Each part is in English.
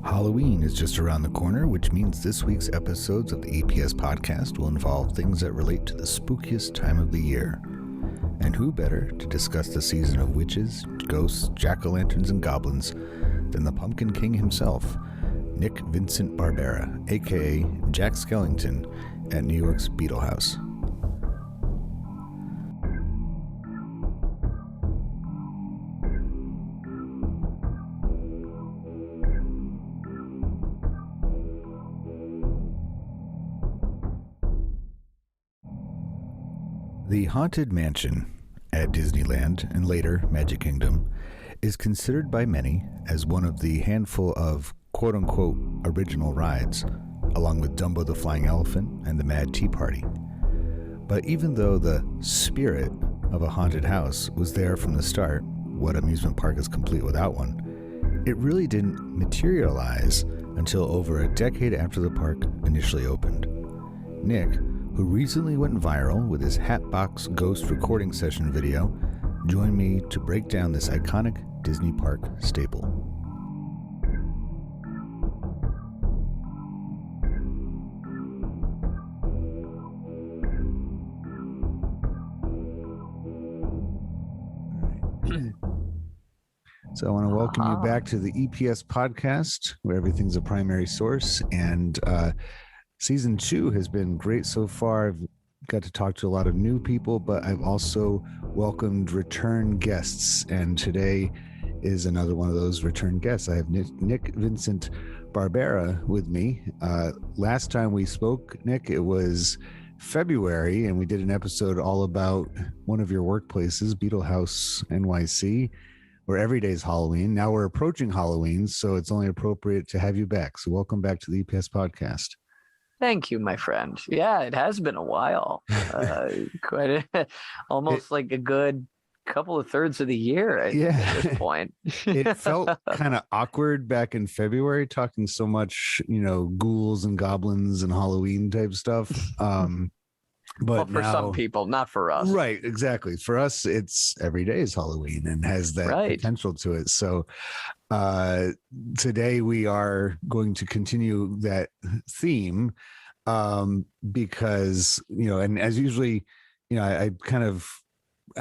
Halloween is just around the corner, which means this week's episodes of the EPS podcast will involve things that relate to the spookiest time of the year. And who better to discuss the season of witches, ghosts, jack-o'-lanterns, and goblins than the Pumpkin King himself, Nick Vincent Barbera, aka Jack Skellington, at New York's Beetle House. The Haunted Mansion at Disneyland, and later Magic Kingdom, is considered by many as one of the handful of quote-unquote original rides, along with Dumbo the Flying Elephant and the Mad Tea Party. But even though the spirit of a haunted house was there from the start, what amusement park is complete without one, it really didn't materialize until over a decade after the park initially opened. Nick, who recently went viral with his Hatbox Ghost recording session video, joined me to break down this iconic Disney park staple. So I want to welcome you back to the EPS podcast, where everything's a primary source, and Season 2 has been great so far. I've got to talk to a lot of new people, but I've also welcomed return guests. And today is another one of those return guests. I have Nick Vincent Barbera with me. Last time we spoke, Nick, it was February, and we did an episode all about one of your workplaces, Beetle House NYC, where every day is Halloween. Now we're approaching Halloween, so it's only appropriate to have you back. So welcome back to the EPS podcast. Thank you, my friend. Yeah, it has been a while. Almost like a good couple of thirds of the year at this point. It felt kind of awkward back in February, talking so much, ghouls and goblins and Halloween type stuff. But for some people, not for us. Right, exactly. For us, it's every day is Halloween and has that potential to it. So today we are going to continue that theme because, and as usually, I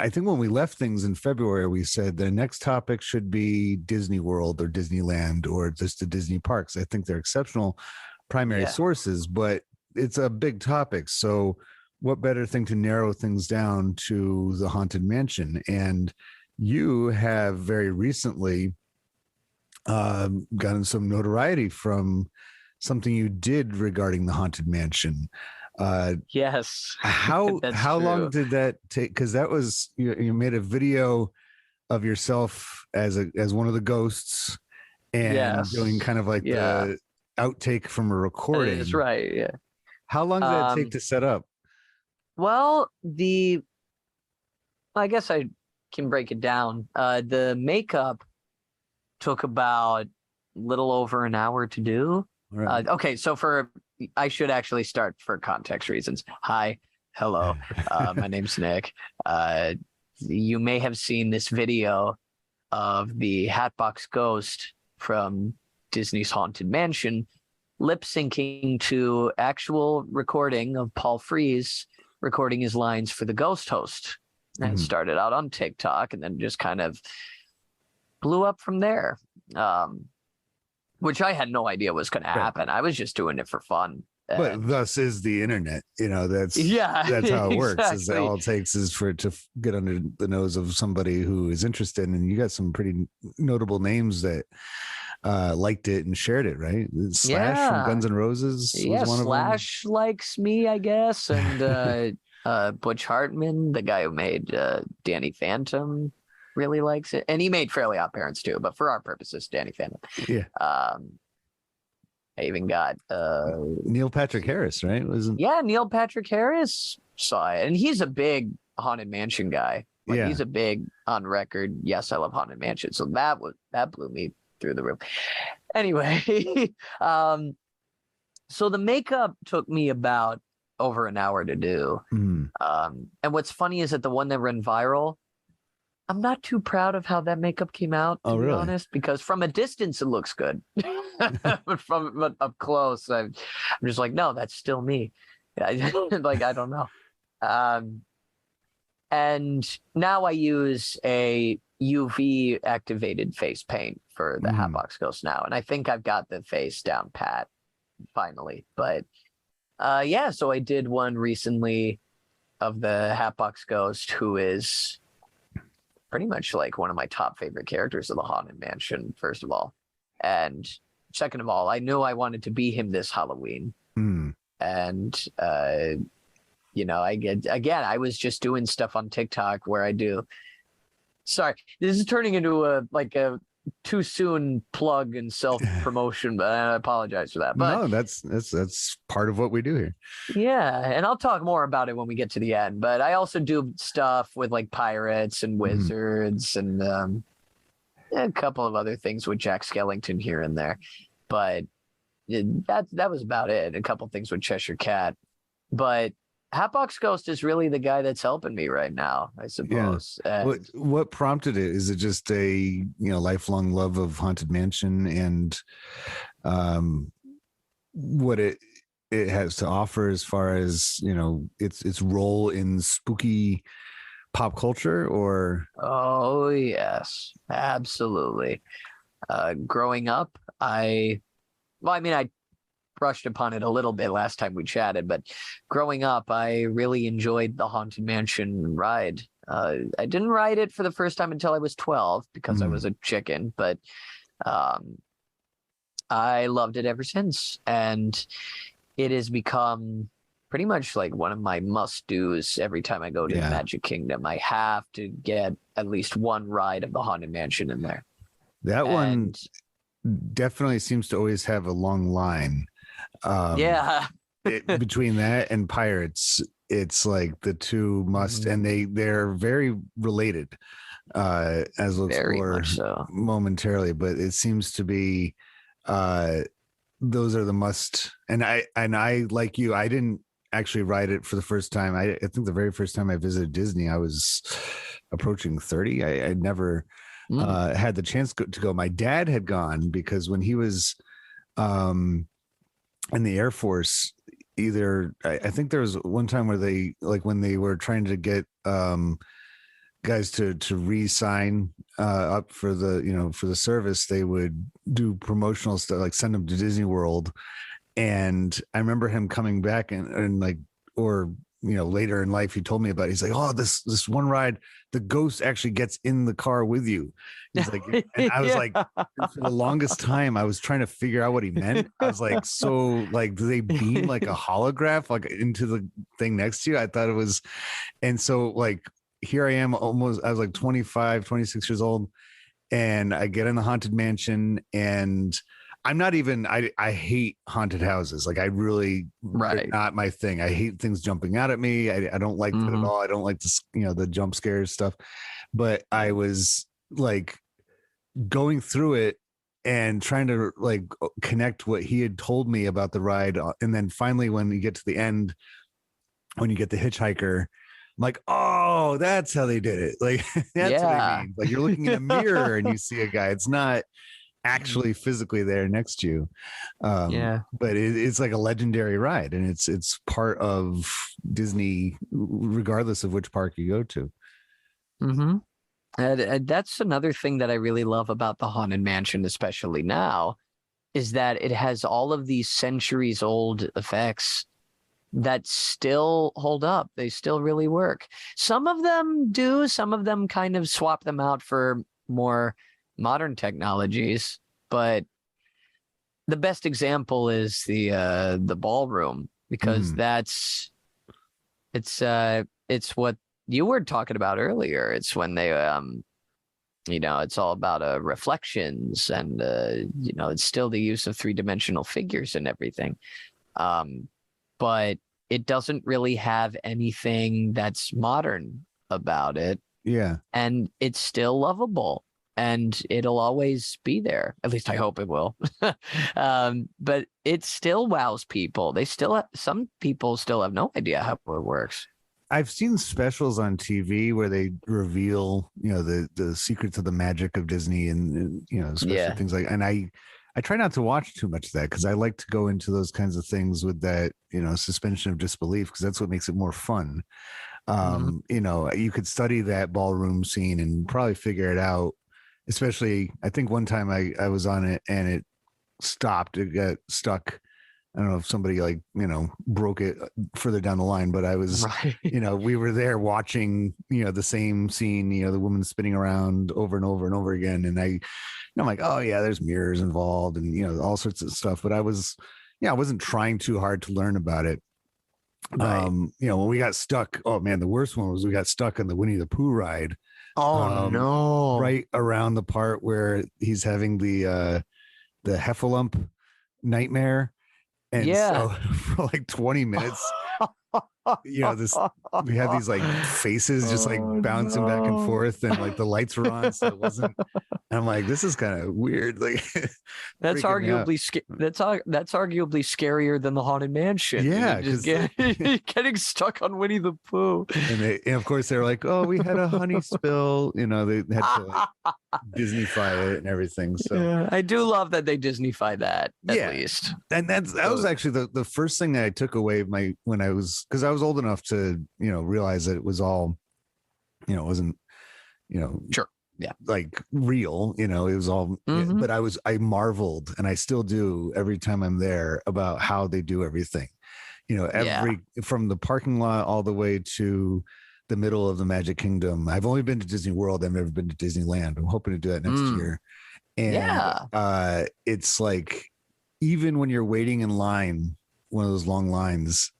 think when we left things in February, we said the next topic should be Disney World or Disneyland or just the Disney parks. I think they're exceptional primary sources, but it's a big topic. So what better thing to narrow things down to the Haunted Mansion? And you have very recently gotten some notoriety from something you did regarding the Haunted Mansion. Yes. How long did that take? Because that was you made a video of yourself as one of the ghosts and doing kind of like the outtake from a recording. That's right. Yeah. How long did that take to set up? Well, I guess I can break it down. The makeup took about a little over an hour to do. Right. Okay, so I should actually start for context reasons. Hi, hello, my name's Nick. You may have seen this video of the Hatbox Ghost from Disney's Haunted Mansion lip syncing to actual recording of Paul Frees recording his lines for the Ghost Host. And it started out on TikTok and then just kind of blew up from there. Which I had no idea was going to happen. I was just doing it for fun. But thus is the internet. That's how it works. Is that all it takes is for it to get under the nose of somebody who is interested. And you got some pretty notable names that liked it and shared it, right? Slash from Guns N' Roses was one Slash likes me, I guess, and Butch Hartman, the guy who made Danny Phantom, really likes it, and he made Fairly Odd Parents too. But for our purposes, Danny Phantom. Yeah. I even got Neil Patrick Harris, right? Neil Patrick Harris saw it, and he's a big Haunted Mansion guy. He's a big on record. Yes, I love Haunted Mansion. So that blew me through the roof. Anyway, so the makeup took me about over an hour to do. And what's funny is that the one that ran viral, I'm not too proud of how that makeup came out, to be honest, because from a distance it looks good, but up close, I'm just like, no, that's still me. Like, I don't know. And now I use a UV activated face paint for the Hatbox Ghost now, and I think I've got the face down pat finally. But yeah, so I did one recently of the Hatbox Ghost, who is pretty much like one of my top favorite characters of the Haunted Mansion, first of all. And second of all, I knew I wanted to be him this Halloween. And, I was just doing stuff on TikTok where I do. Sorry, this is turning into a too soon plug and self-promotion, but I apologize for that. But no, that's part of what we do here. Yeah, and I'll talk more about it when we get to the end. But I also do stuff with like pirates and wizards and a couple of other things with Jack Skellington here and there. But that was about it. A couple things with Cheshire Cat. But Hatbox Ghost is really the guy that's helping me right now, I suppose. Yeah. What prompted it? Is it just a lifelong love of Haunted Mansion and what it has to offer as far as its role in spooky pop culture? Or oh yes, absolutely. Growing up, I brushed upon it a little bit last time we chatted, but growing up, I really enjoyed the Haunted Mansion ride. I didn't ride it for the first time until I was 12 because I was a chicken, but I loved it ever since. And it has become pretty much like one of my must-dos every time I go to the Magic Kingdom. I have to get at least one ride of the Haunted Mansion in there. That one definitely seems to always have a long line. Between that and Pirates, it's like the two must, and they're very related, as we'll explore momentarily. But it seems to be those are the must. And I like you, I didn't actually ride it for the first time. I think the very first time I visited Disney, I was approaching 30. I never had the chance to go. My dad had gone because when he was in the Air Force, I think there was one time where they, like when they were trying to get guys to re-sign up for the for the service, they would do promotional stuff, like send them to Disney World. And I remember him coming back and later in life, he told me about it. He's like, oh, this one ride, the ghost actually gets in the car with you. He's like, and I was like, for the longest time, I was trying to figure out what he meant. I was like, so like, do they beam like a holograph like into the thing next to you? I thought it was, and so like, here I am I was like 25, 26 years old, and I get in the Haunted Mansion, and I'm not even, I hate haunted houses. Like I really, not my thing. I hate things jumping out at me. I don't like that at all. I don't like this, the jump scares stuff. But I was like going through it and trying to like connect what he had told me about the ride. And then finally, when you get to the end, when you get the hitchhiker, I'm like, oh, that's how they did it. Like, that's what I mean. Like you're looking in a mirror and you see a guy. It's not actually physically there next to you, but it's like a legendary ride, and it's part of Disney regardless of which park you go to. That's another thing that I really love about the Haunted Mansion, especially now, is that it has all of these centuries old effects that still hold up. They still really work. Some of them do, some of them kind of swap them out for more modern technologies, but the best example is the ballroom, because it's what you were talking about earlier. It's when they it's all about reflections, and it's still the use of three-dimensional figures and everything, but it doesn't really have anything that's modern about it, and it's still lovable. And it'll always be there. At least I hope it will. But it still wows people. Some people still have no idea how it works. I've seen specials on TV where they reveal, the secrets of the magic of Disney and especially things like, and I try not to watch too much of that because I like to go into those kinds of things with that, suspension of disbelief, because that's what makes it more fun. You could study that ballroom scene and probably figure it out. Especially, I think one time I was on it and it stopped. It got stuck. I don't know if somebody broke it further down the line, but I was, right. We were there watching, the same scene, the woman spinning around over and over and over again. And I'm like, oh yeah, there's mirrors involved and, all sorts of stuff. But I wasn't trying too hard to learn about it. Right. When we got stuck, oh man, the worst one was we got stuck on the Winnie the Pooh ride. Oh no. Right around the part where he's having the heffalump nightmare. And so for like 20 minutes, we have these like faces just like bouncing back and forth, and like the lights were on, so it wasn't. And I'm like, this is kind of weird. Like that's arguably that's arguably scarier than the Haunted Mansion. Yeah, just getting stuck on Winnie the Pooh. And of course they're like, oh, we had a honey spill. They had to like Disney-fy it and everything. So yeah, I do love that they Disney-fy that at least. And that was actually the first thing that I took away because I was old enough to realize that it was all it wasn't sure. Yeah. Like real, it was all, but I marveled, and I still do every time I'm there, about how they do everything, from the parking lot all the way to the middle of the Magic Kingdom. I've only been to Disney World. I've never been to Disneyland. I'm hoping to do that next year. And it's like, even when you're waiting in line, one of those long lines,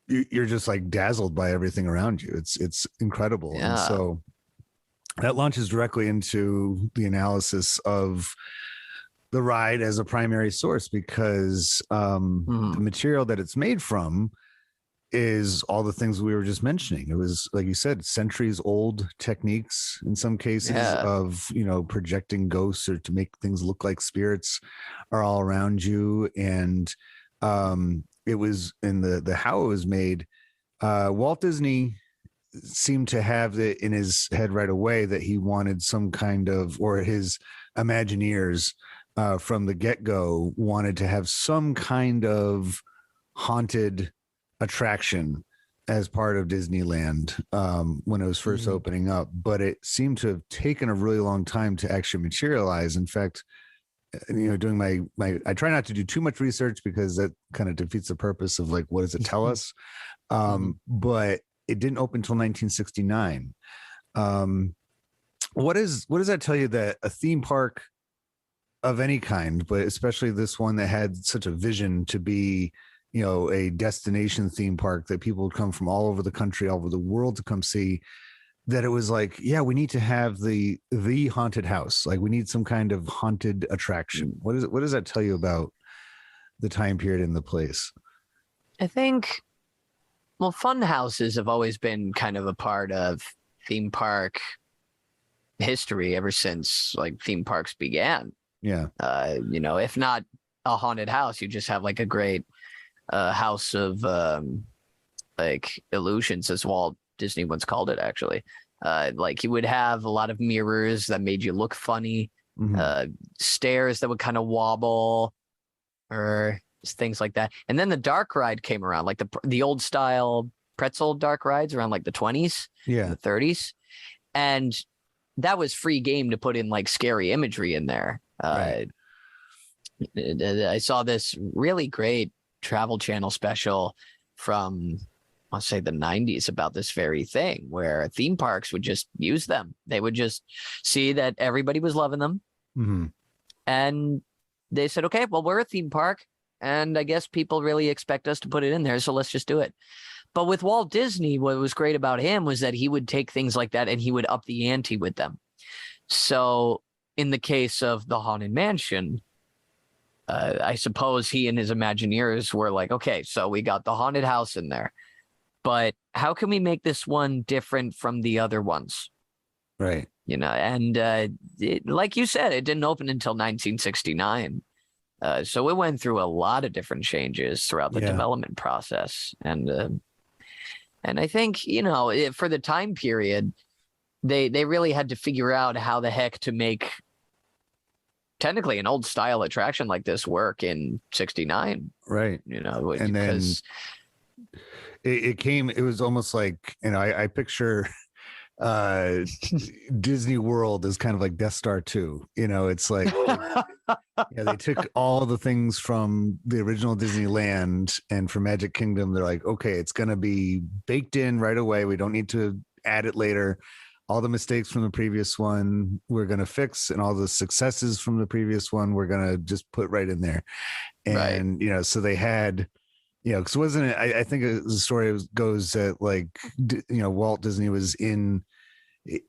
you're just like dazzled by everything around you. It's incredible. Yeah. And so that launches directly into the analysis of the ride as a primary source, because the material that it's made from is all the things we were just mentioning. It was, like you said, centuries old techniques in some cases of, projecting ghosts or to make things look like spirits are all around you. And it was in the how it was made. Walt Disney seemed to have it in his head right away that he wanted some kind of, or his Imagineers from the get-go wanted to have some kind of haunted attraction as part of Disneyland when it was first opening up, but it seemed to have taken a really long time to actually materialize. In fact, doing my I try not to do too much research because that kind of defeats the purpose of like, what does it tell us? But it didn't open until 1969. What does that tell you, that a theme park of any kind, but especially this one that had such a vision to be, a destination theme park that people would come from all over the country, all over the world to come see, that it was like, yeah, we need to have the haunted house. Like, we need some kind of haunted attraction. What does that tell you about the time period and the place? I think, well, fun houses have always been kind of a part of theme park history ever since like theme parks began. Yeah. If not a haunted house, you just have like a great house of like illusions, as Walt Disney once called it, actually. Like, you would have a lot of mirrors that made you look funny, stairs that would kind of wobble, or things like that. And then the dark ride came around, like the old style pretzel dark rides around like the 20s, the 30s. And that was free game to put in like scary imagery in there. Right. I saw this really great Travel Channel special from, I'll say, the 90s about this very thing, where theme parks would just use them. They would just see that everybody was loving them. And they said, okay, well, we're a theme park, and I guess people really expect us to put it in there, so let's just do it. But with Walt Disney, what was great about him was that he would take things like that and he would up the ante with them. So in the case of the Haunted Mansion, I suppose he and his Imagineers were like, okay, so we got the haunted house in there, but how can we make this one different from the other ones? Right. And like you said, it didn't open until 1969. So it went through a lot of different changes throughout the development process. And And I think, for the time period, they really had to figure out how the heck to make technically an old style attraction like this work in 69. Right. And then it was almost like, I picture Disney World is kind of like Death Star 2. It's like they took all the things from the original Disneyland, and for Magic Kingdom they're like, okay, it's going to be baked in right away, we don't need to add it later. All the mistakes from the previous one we're going to fix, and all the successes from the previous one we're going to just put right in there. And so they had, because wasn't it, I think the story goes that, like, Walt Disney was in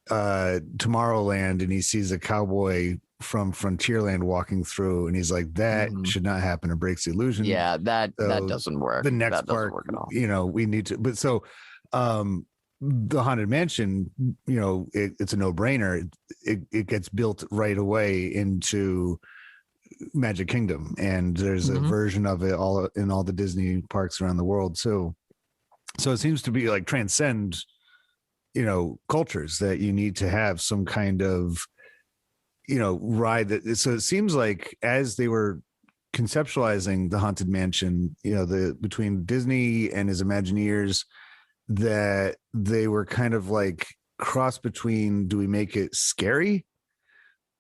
Tomorrowland and he sees a cowboy from Frontierland walking through, and he's like, that should not happen, or breaks the illusion. That doesn't work. The next part, we need to, but so the Haunted Mansion, it's a no-brainer. It gets built right away into Magic Kingdom, and there's a version of it all in all the Disney parks around the world. So it seems to be like transcend, cultures, that you need to have some kind of, ride that. So it seems like as they were conceptualizing the Haunted Mansion, between Disney and his Imagineers, that they were kind of like cross between, do we make it scary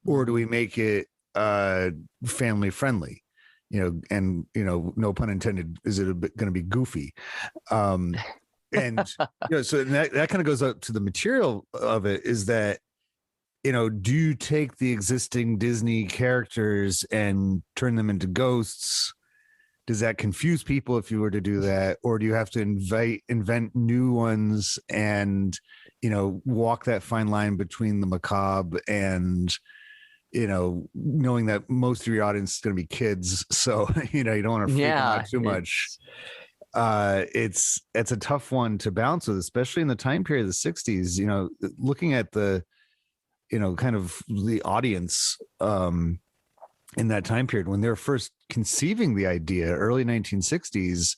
or do we make it family friendly, and no pun intended, is it going to be goofy? And so that kind of goes up to the material of it, is that, do you take the existing Disney characters and turn them into ghosts? Does that confuse people if you were to do that? Or do you have to invent new ones and, walk that fine line between the macabre and, knowing that most of your audience is going to be kids. So, you don't want to freak them out too much. It's a tough one to balance with, especially in the time period of the 60s, looking at the, kind of the audience, in that time period when they were first conceiving the idea, early 1960s,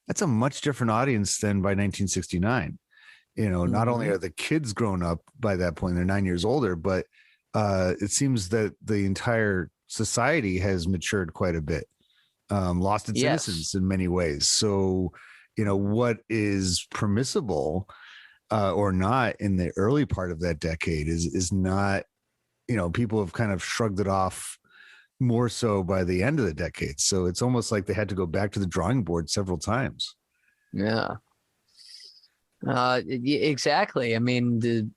that's a much different audience than by 1969. Not only are the kids grown up by that point, they're 9 years older, but it seems that the entire society has matured quite a bit, lost its innocence in many ways. So, what is permissible or not in the early part of that decade is not, people have kind of shrugged it off more so by the end of the decade. So it's almost like they had to go back to the drawing board several times. Yeah. Exactly. I mean,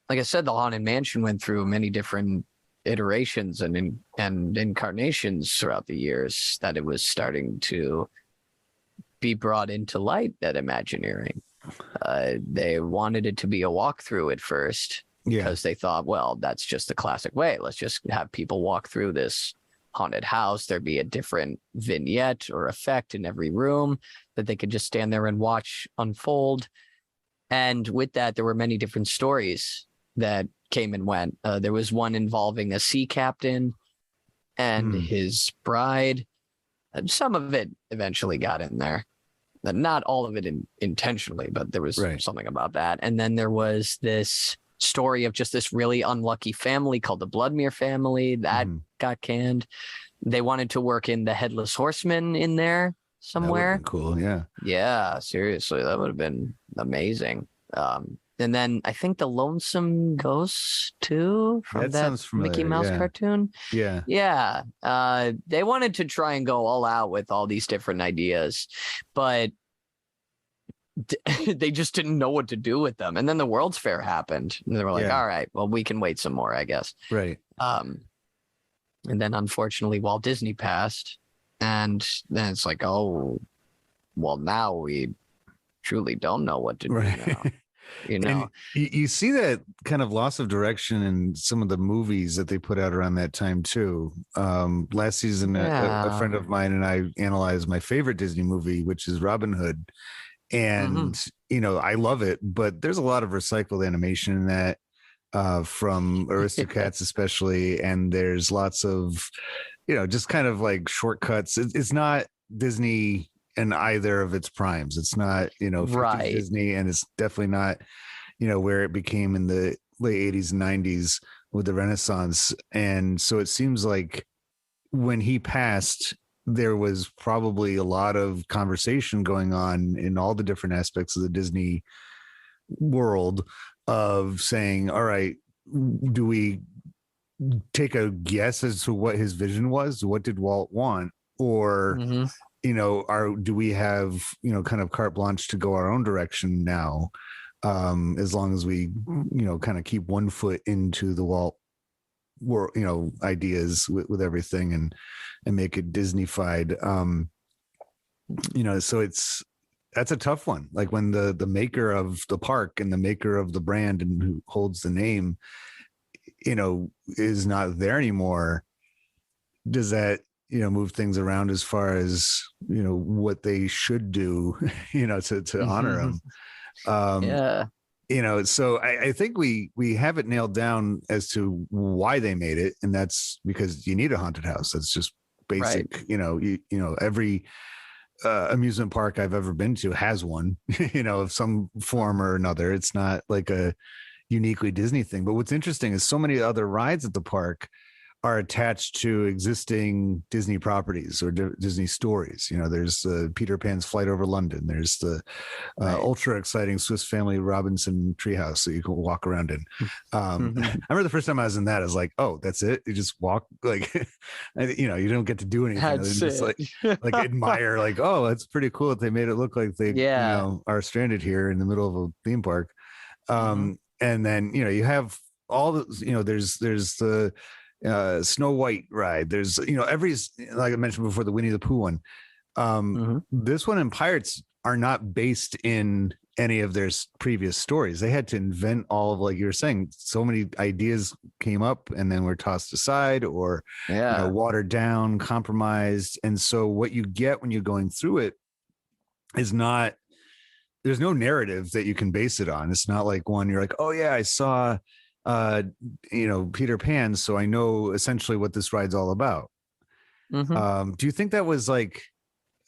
like I said, the Haunted Mansion went through many different iterations and incarnations throughout the years that it was starting to be brought into light, that Imagineering. They wanted it to be a walkthrough at first, because they thought, well, that's just the classic way. Let's just have people walk through this haunted house. There'd be a different vignette or effect in every room that they could just stand there and watch unfold. And with that, there were many different stories that came and went. There was one involving a sea captain and his bride. And some of it eventually got in there. Not all of it intentionally, but there was something about that. And then there was this story of just this really unlucky family called the Bloodmere family that got canned. They wanted to work in the Headless Horseman in there somewhere. Cool. Yeah, seriously, that would have been amazing. And then I think the Lonesome Ghosts too, from that Mickey Mouse cartoon. Yeah. They wanted to try and go all out with all these different ideas, but they just didn't know what to do with them. And then the World's Fair happened, and they were like, all right, well, we can wait some more, I guess. Right. And then unfortunately Walt Disney passed, and then it's like, oh, well, now we truly don't know what to do now. And you see that kind of loss of direction in some of the movies that they put out around that time too. Last season, a friend of mine and I analyzed my favorite Disney movie, which is Robin Hood. And, I love it, but there's a lot of recycled animation in that, from Aristocats especially. And there's lots of, just kind of like shortcuts. It's not Disney in either of its primes. It's not, 50s Right. Disney, and it's definitely not, where it became in the late 80s and 90s with the Renaissance. And so it seems like when he passed, there was probably a lot of conversation going on in all the different aspects of the Disney world of saying, all right, do we take a guess as to what his vision was? What did Walt want? Or, do we have, kind of carte blanche to go our own direction now? As long as we, kind of keep one foot into the Walt world, ideas with everything and make it Disney-fied. So that's a tough one. Like when the maker of the park and the maker of the brand and who holds the name, is not there anymore. Does that, move things around as far as, what they should do, to honor him? So I think we have it nailed down as to why they made it. And that's because you need a haunted house. That's just basic, right. Every amusement park I've ever been to has one, of some form or another. It's not like a uniquely Disney thing. But what's interesting is so many other rides at the park are attached to existing Disney properties or Disney stories. There's Peter Pan's Flight Over London. There's the ultra exciting Swiss Family Robinson treehouse that you can walk around in. I remember the first time I was in that, I was like, oh, that's it. You just walk, like, you don't get to do anything. Other than just like admire, like, oh, that's pretty cool that they made it look like they are stranded here in the middle of a theme park. And then, you have all the, there's the Snow White ride. There's, every, like I mentioned before, the Winnie the Pooh one. This one and Pirates are not based in any of their previous stories. They had to invent all of, like you were saying, so many ideas came up and then were tossed aside or watered down, compromised. And so what you get when you're going through it is not, there's no narrative that you can base it on. It's not like one you're like, oh yeah, I saw Peter Pan, so I know essentially what this ride's all about. Do you think that was like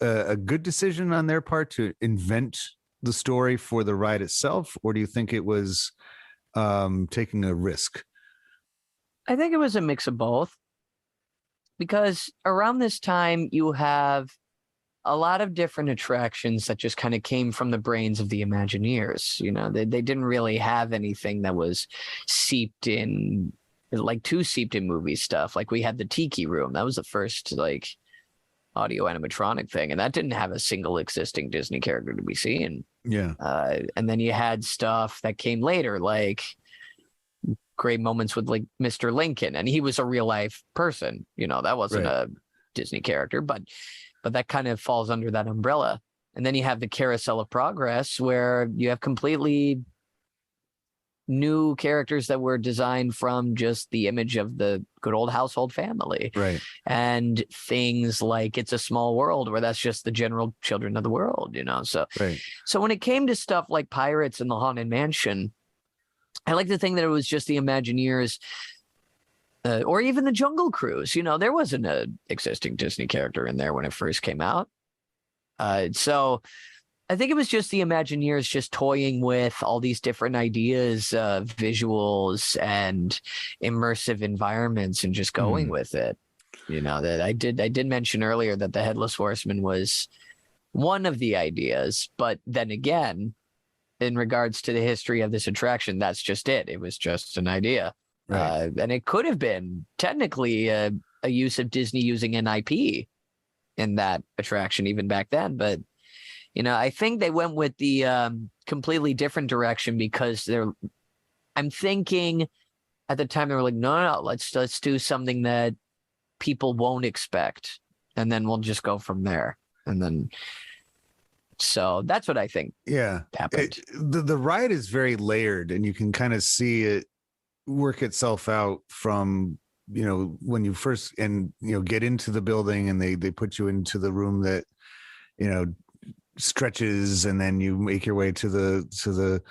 a good decision on their part to invent the story for the ride itself, or do you think it was taking a risk? I think it was a mix of both, because around this time you have a lot of different attractions that just kind of came from the brains of the Imagineers. They didn't really have anything that was seeped in, like too seeped in movie stuff. Like we had the Tiki Room. That was the first like audio animatronic thing. And that didn't have a single existing Disney character to be seen. Yeah. And then you had stuff that came later, like great moments with like Mr. Lincoln. And he was a real life person. That wasn't a Disney character, but that kind of falls under that umbrella. And then you have the Carousel of Progress, where you have completely new characters that were designed from just the image of the good old household family. Right. And things like It's a Small World, where that's just the general children of the world, So, so when it came to stuff like Pirates and the Haunted Mansion, I like to think that it was just the Imagineers, or even the Jungle Cruise. There wasn't an existing Disney character in there when it first came out. So I think it was just the Imagineers just toying with all these different ideas, visuals and immersive environments, and just going with it. That I did mention earlier that the Headless Horseman was one of the ideas, but then again, in regards to the history of this attraction, that's just it. It was just an idea. Right. And it could have been technically a use of Disney using an IP in that attraction even back then. But, I think they went with the completely different direction because I'm thinking at the time they were like, no, let's do something that people won't expect. And then we'll just go from there. And then, so that's what I think happened. The ride is very layered, and you can kind of see it work itself out from when you first get into the building and they put you into the room that stretches, and then you make your way to the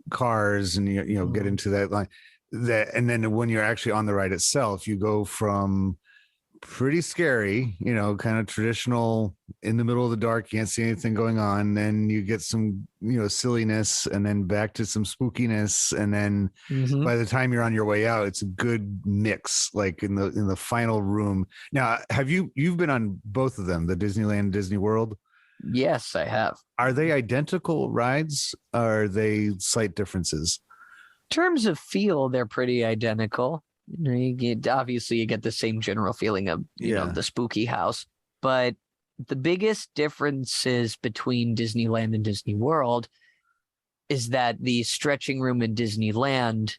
cars and get into that line, and then when you're actually on the ride itself, you go from pretty scary, kind of traditional in the middle of the dark, can't see anything going on. Then you get some, silliness, and then back to some spookiness. And then by the time you're on your way out, it's a good mix, like in the final room. Now, you've been on both of them, the Disneyland and Disney World? Yes, I have. Are they identical rides? Or are they slight differences? In terms of feel, they're pretty identical. You get the same general feeling of the spooky house, but the biggest differences between Disneyland and Disney World is that the stretching room in Disneyland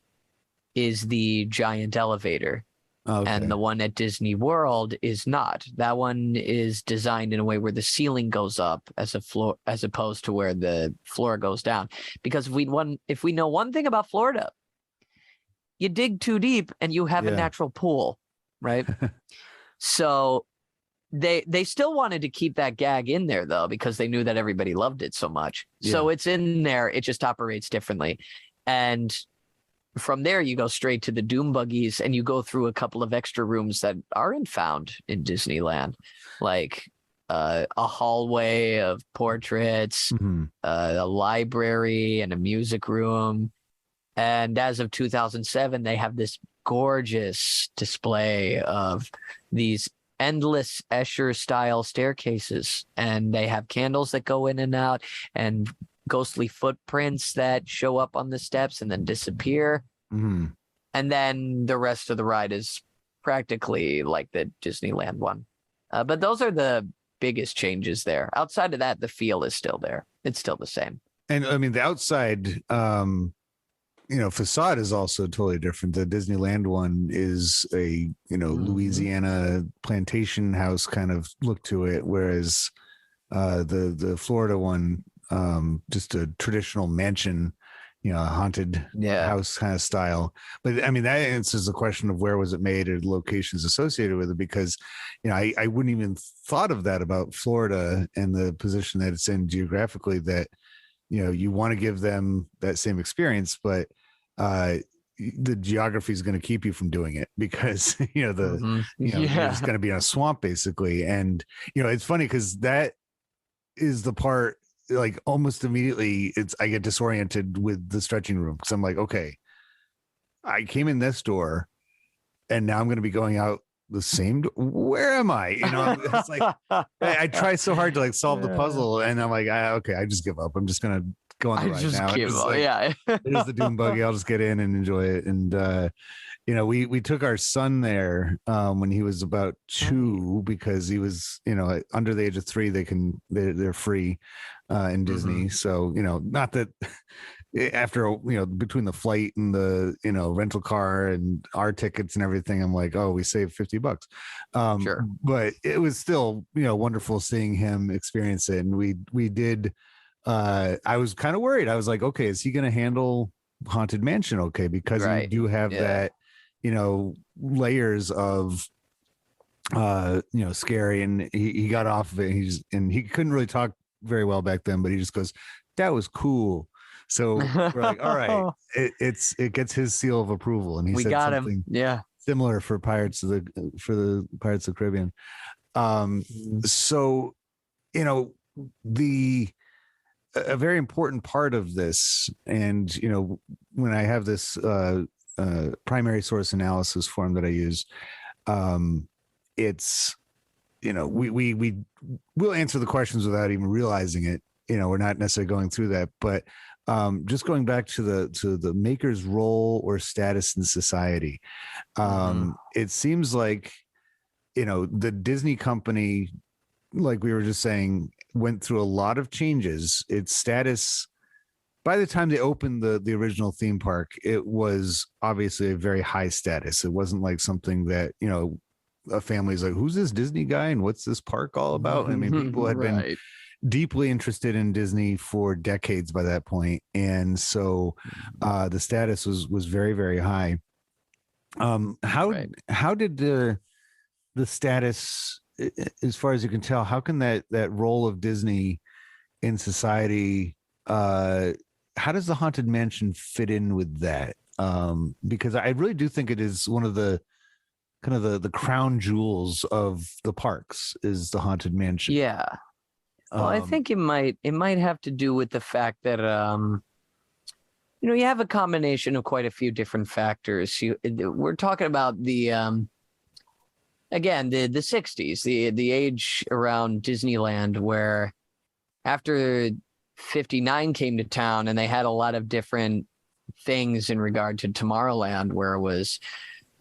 is the giant elevator. Okay. And the one at Disney World is not. That one is designed in a way where the ceiling goes up as opposed to where the floor goes down. Because if we know one thing about Florida, you dig too deep and you have a natural pool, right? So they still wanted to keep that gag in there, though, because they knew that everybody loved it so much. Yeah. So it's in there. It just operates differently. And from there, you go straight to the Doom buggies, and you go through a couple of extra rooms that aren't found in Disneyland, like a hallway of portraits, a library, and a music room. And as of 2007, they have this gorgeous display of these endless Escher-style staircases, and they have candles that go in and out, and ghostly footprints that show up on the steps and then disappear. And then the rest of the ride is practically like the Disneyland one. But those are the biggest changes there. Outside of that, the feel is still there. It's still the same. And I mean, the outside, facade is also totally different. The Disneyland one is a, Louisiana plantation house kind of look to it, whereas the Florida one, just a traditional mansion, haunted house kind of style. But I mean, that answers the question of where was it made or locations associated with it, because, I wouldn't even thought of that about Florida and the position that it's in geographically, that, you want to give them that same experience, but the geography is going to keep you from doing it, because, you're just going to be in a swamp basically. And, it's funny because that is the part, like almost immediately I get disoriented with the stretching room, because I'm like, okay, I came in this door and now I'm going to be going out the same door. Where am I? It's like I try so hard to like solve the puzzle, and I'm like, okay, I just give up. I'm just going to go on the ride now. There's the Doom buggy. I'll just get in and enjoy it. And we took our son there when he was about 2, because he was, under the age of 3, they're free in Disney. So, not that after, between the flight and the, rental car and our tickets and everything, I'm like, oh, we saved $50. Sure. But it was still, wonderful seeing him experience it. And we did, I was kind of worried. I was like, okay, is he going to handle Haunted Mansion okay? Because you do have that, layers of scary, and he got off of it, and he couldn't really talk very well back then, but he just goes, that was cool. So we're like, all right, it gets his seal of approval, and he said got something similar for the Pirates of the Caribbean. So a very important part of this, and when I have this primary source analysis form that I use, it's we'll answer the questions without even realizing it. We're not necessarily going through that, but just going back to the maker's role or status in society. It seems like the Disney company, like we were just saying, went through a lot of changes. Its status, by the time they opened the original theme park, it was obviously a very high status. It wasn't like something that, a family's like, who's this Disney guy and what's this park all about? I mean, people had been deeply interested in Disney for decades by that point. And so the status was very, very high. How did the status, as far as you can tell, how can that role of Disney in society, how does the Haunted Mansion fit in with that? Because I really do think it is one of the kind of the crown jewels of the parks is the Haunted Mansion. Yeah. Well, I think it might have to do with the fact that you have a combination of quite a few different factors. We're talking about the again the 60s, the age around Disneyland where after 59 came to town and they had a lot of different things in regard to Tomorrowland, where it was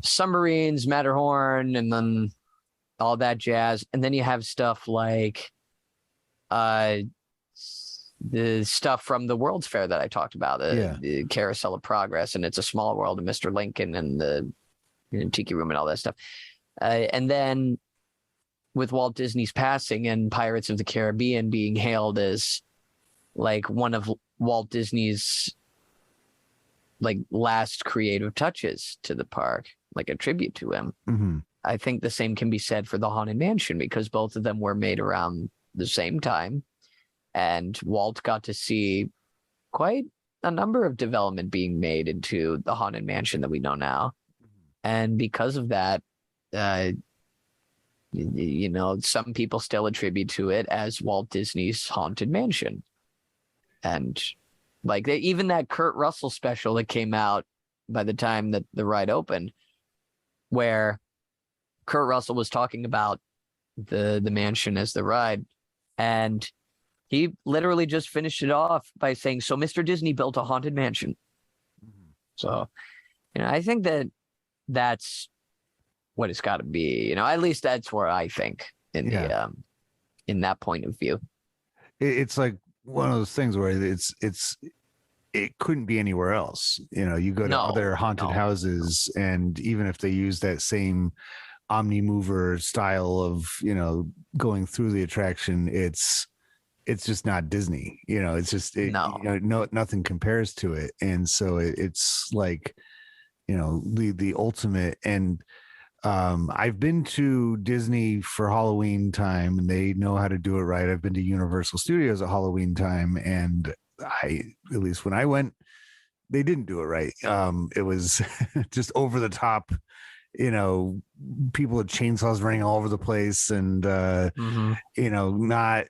submarines, Matterhorn, and then all that jazz. And then you have stuff like the stuff from the World's Fair that I talked about, the Carousel of Progress, and It's a Small World, and Mr. Lincoln, and the Tiki Room, and all that stuff. And then with Walt Disney's passing and Pirates of the Caribbean being hailed as like one of Walt Disney's like last creative touches to the park, like a tribute to him. Mm-hmm. I think the same can be said for the Haunted Mansion, because both of them were made around the same time, and Walt got to see quite a number of development being made into the Haunted Mansion that we know now. And because of that, some people still attribute to it as Walt Disney's Haunted Mansion. And like even that Kurt Russell special that came out by the time that the ride opened, where Kurt Russell was talking about the mansion as the ride, and he literally just finished it off by saying, "So Mr. Disney built a haunted mansion." Mm-hmm. So, I think that's what it's got to be. At least that's where I think in that point of view. It's like one of those things where it couldn't be anywhere else. You go to other haunted houses, and even if they use that same omni-mover style of going through the attraction, it's just not Disney. It's just nothing compares to it. And so it's like the ultimate. And I've been to Disney for Halloween time, and they know how to do it right. I've been to Universal Studios at Halloween time, and at least when I went, they didn't do it right. It was just over the top, people with chainsaws running all over the place, and not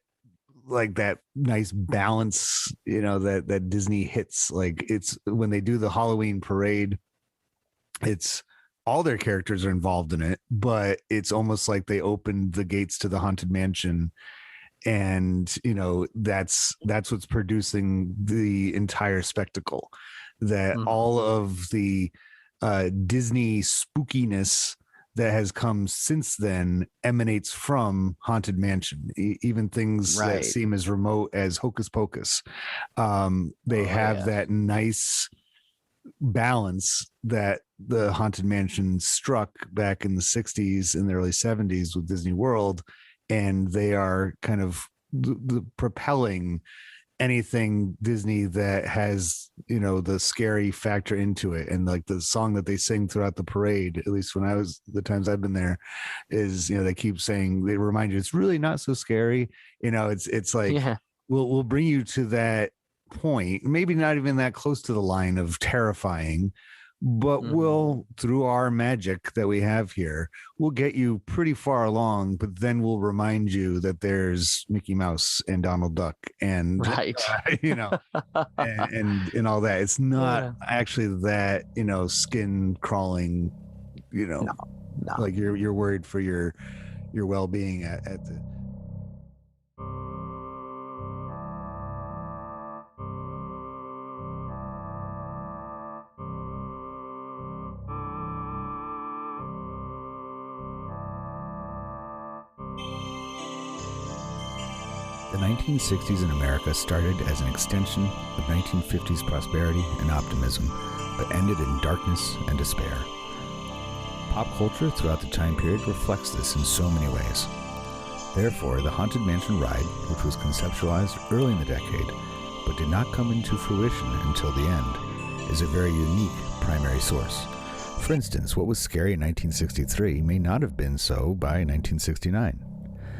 like that nice balance, that Disney hits. Like, it's when they do the Halloween parade, it's all their characters are involved in it, but it's almost like they opened the gates to the Haunted Mansion, and that's what's producing the entire spectacle. That all of the Disney spookiness that has come since then emanates from Haunted Mansion. Even things that seem as remote as Hocus Pocus, they have that nice balance that the Haunted Mansion struck back in the 60s and the early 70s with Disney World, and they are kind of the propelling anything Disney that has the scary factor into it. And like the song that they sing throughout the parade, at least when the times I've been there, is they keep saying, they remind you it's really not so scary. It's like we'll bring you to that point, maybe not even that close to the line of terrifying, but we'll, through our magic that we have here, we'll get you pretty far along, but then we'll remind you that there's Mickey Mouse and Donald Duck and and all that. It's not actually that skin crawling, like you're worried for your well-being at the. The 1960s in America started as an extension of 1950s prosperity and optimism, but ended in darkness and despair. Pop culture throughout the time period reflects this in so many ways. Therefore, the Haunted Mansion ride, which was conceptualized early in the decade, but did not come into fruition until the end, is a very unique primary source. For instance, what was scary in 1963 may not have been so by 1969.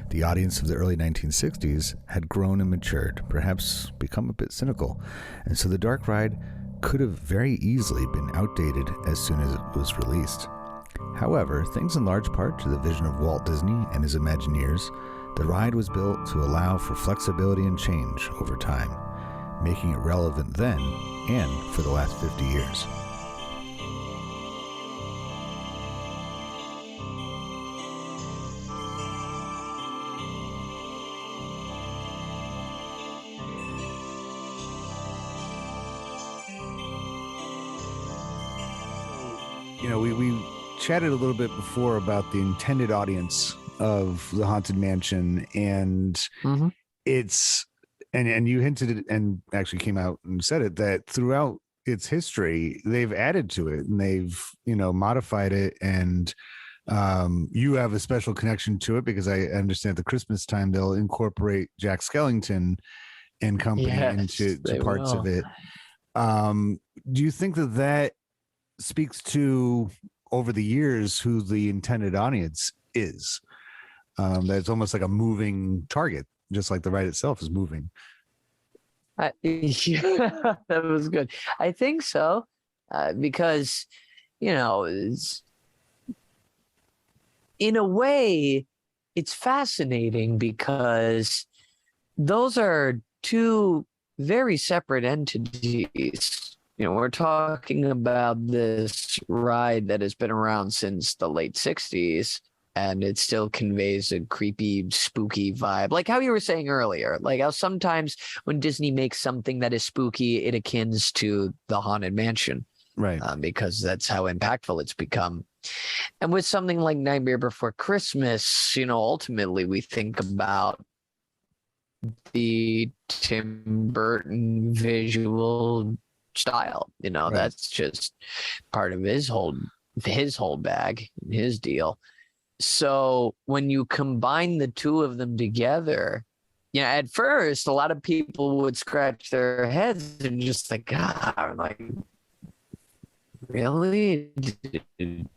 The audience of the early 1960s had grown and matured, perhaps become a bit cynical, and so the dark ride could have very easily been outdated as soon as it was released. However, thanks in large part to the vision of Walt Disney and his Imagineers, the ride was built to allow for flexibility and change over time, making it relevant then and for the last 50 years. We chatted a little bit before about the intended audience of the Haunted Mansion, and it's and you hinted it and actually came out and said it, that throughout its history they've added to it and they've modified it, and you have a special connection to it because I understand at the Christmas time they'll incorporate Jack Skellington and company into parts of it. Do you think that speaks to, over the years, who the intended audience is? That it's almost like a moving target, just like the ride itself is moving. Yeah, that was good. I think so, because in a way, it's fascinating because those are two very separate entities. We're talking about this ride that has been around since the late 60s, and it still conveys a creepy, spooky vibe. Like how you were saying earlier, like how sometimes when Disney makes something that is spooky, it akins to the Haunted Mansion. Right. Because that's how impactful it's become. And with something like Nightmare Before Christmas, ultimately we think about the Tim Burton visual style. Right. That's just part of his whole bag, his deal. So when you combine the two of them together, at first a lot of people would scratch their heads and just think, God, like, really?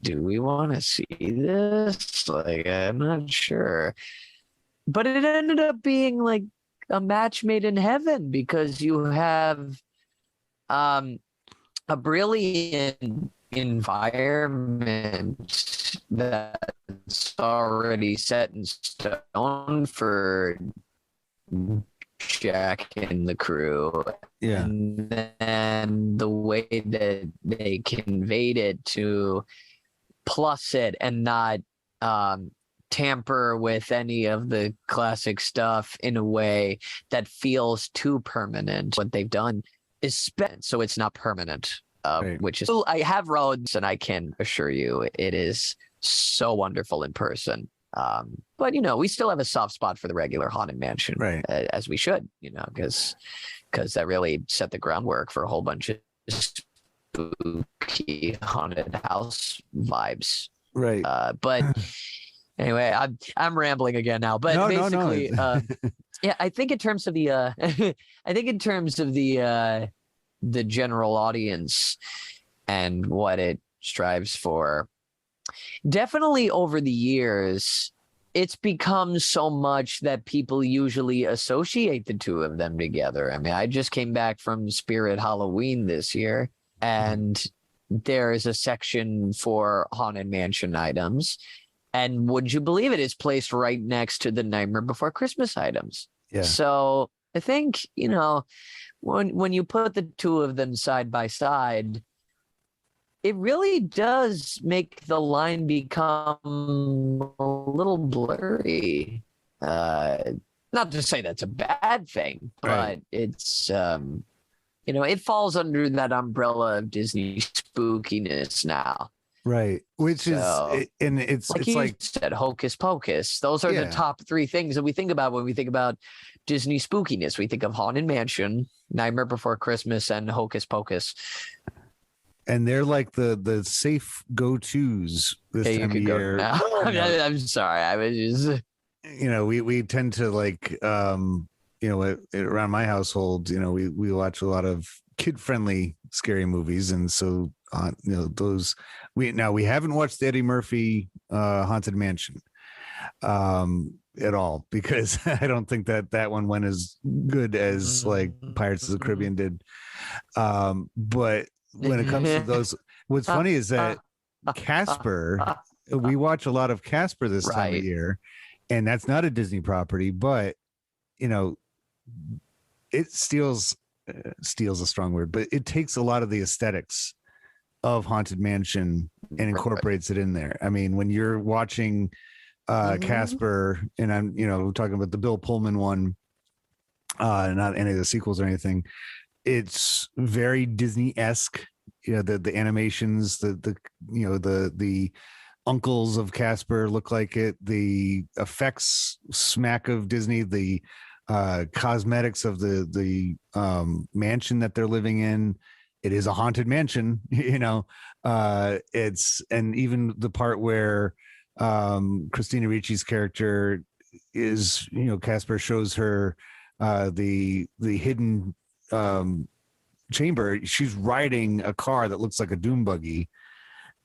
Do we want to see this? Like, I'm not sure. But it ended up being like a match made in heaven, because you have a brilliant environment that's already set in stone for Jack and the crew. Yeah. And then the way that they conveyed it to plus it and not tamper with any of the classic stuff in a way that feels too permanent. What they've done is spent, so it's not permanent, right. Which is, I have roads, and I can assure you it is so wonderful in person. But we still have a soft spot for the regular Haunted Mansion, right? As we should, because that really set the groundwork for a whole bunch of spooky haunted house vibes, right? But anyway, I'm rambling again now. But basically, yeah, I think in terms of the the general audience and what it strives for, definitely over the years, it's become so much that people usually associate the two of them together. I mean, I just came back from Spirit Halloween this year, and there is a section for Haunted Mansion items. And would you believe it, is placed right next to the Nightmare Before Christmas items. Yeah. So I think, when you put the two of them side by side, it really does make the line become a little blurry. Not to say that's a bad thing, but right. It's, it falls under that umbrella of Disney spookiness now. Right. Which is, and it's like you said, Hocus Pocus. Those are the top three things that we think about when we think about Disney spookiness. We think of Haunted Mansion, Nightmare Before Christmas, and Hocus Pocus. And they're like the safe go-tos this time of year. I'm sorry. I was just, we tend to like, around my household, we watch a lot of kid-friendly scary movies, and so those we haven't watched the Eddie Murphy Haunted Mansion at all, because I don't think that one went as good as like Pirates of the Caribbean did. But when it comes to those, what's funny is that Casper, we watch a lot of Casper this time of year, and that's not a Disney property, but you know, it steals a strong word, but it takes a lot of the aesthetics of Haunted Mansion and incorporates it in there. I mean, when you're watching Casper, and I'm, talking about the Bill Pullman one, not any of the sequels or anything, it's very Disney-esque. The animations, the uncles of Casper look like it. The effects smack of Disney. The cosmetics of the mansion that they're living in. It is a haunted mansion, it's, and even the part where Christina Ricci's character is, Casper shows her the hidden chamber. She's riding a car that looks like a doom buggy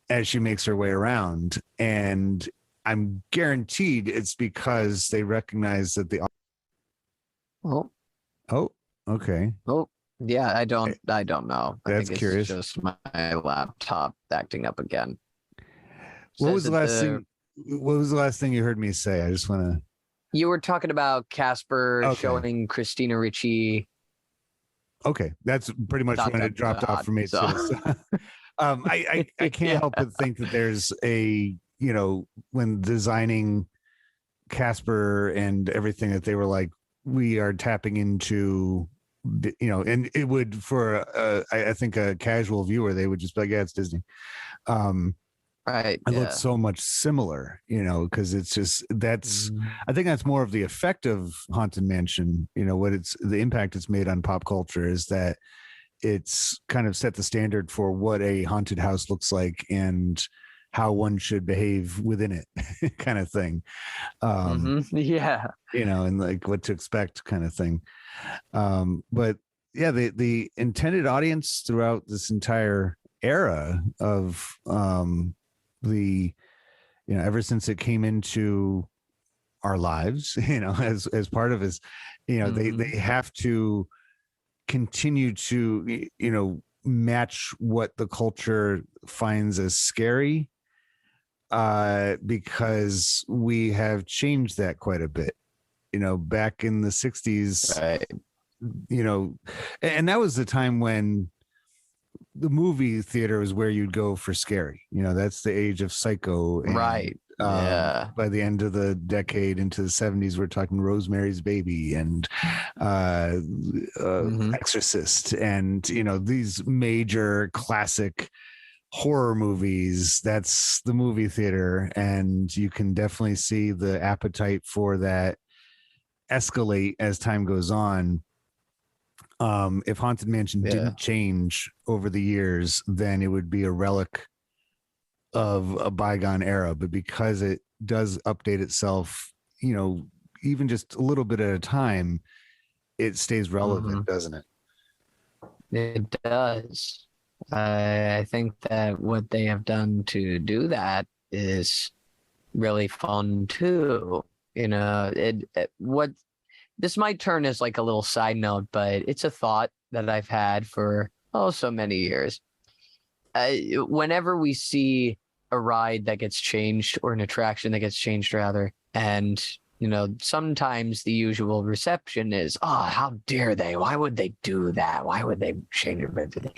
as she makes her way around, and I'm guaranteed it's because they recognize that the okay. Yeah, I don't know. That's curious. It's just my laptop acting up again. What was the last thing you heard me say? I just want to. You were talking about Casper showing Christina Ricci. Okay, that's pretty much when it dropped off for me. So. I can't help but think that there's a, when designing Casper and everything, that they were like, we are tapping into, and it would, for I think a casual viewer, they would just be like, yeah, it's Disney. Right. It looks so much similar, because it's just, I think that's more of the effect of Haunted Mansion. The impact it's made on pop culture is that it's kind of set the standard for what a haunted house looks like and how one should behave within it, kind of thing. Yeah. And like what to expect, kind of thing. But yeah, the intended audience throughout this entire era of ever since it came into our lives, as part of his, they have to continue to, match what the culture finds as scary, because we have changed that quite a bit. Back in the 60s, right. And that was the time when the movie theater was where you'd go for scary. That's the age of Psycho. And, right. Yeah. By the end of the decade into the 70s, we're talking Rosemary's Baby and Exorcist, and these major classic horror movies. That's the movie theater, and you can definitely see the appetite for that escalate as time goes on. If Haunted Mansion didn't change over the years, then it would be a relic of a bygone era. But because it does update itself, even just a little bit at a time, it stays relevant, doesn't it? It does. I think that what they have done to do that is really fun too. This might turn as like a little side note, but it's a thought that I've had for so many years. Whenever we see a ride that gets changed, or an attraction that gets changed rather, and sometimes the usual reception is, oh, how dare they? Why would they do that? Why would they change everything?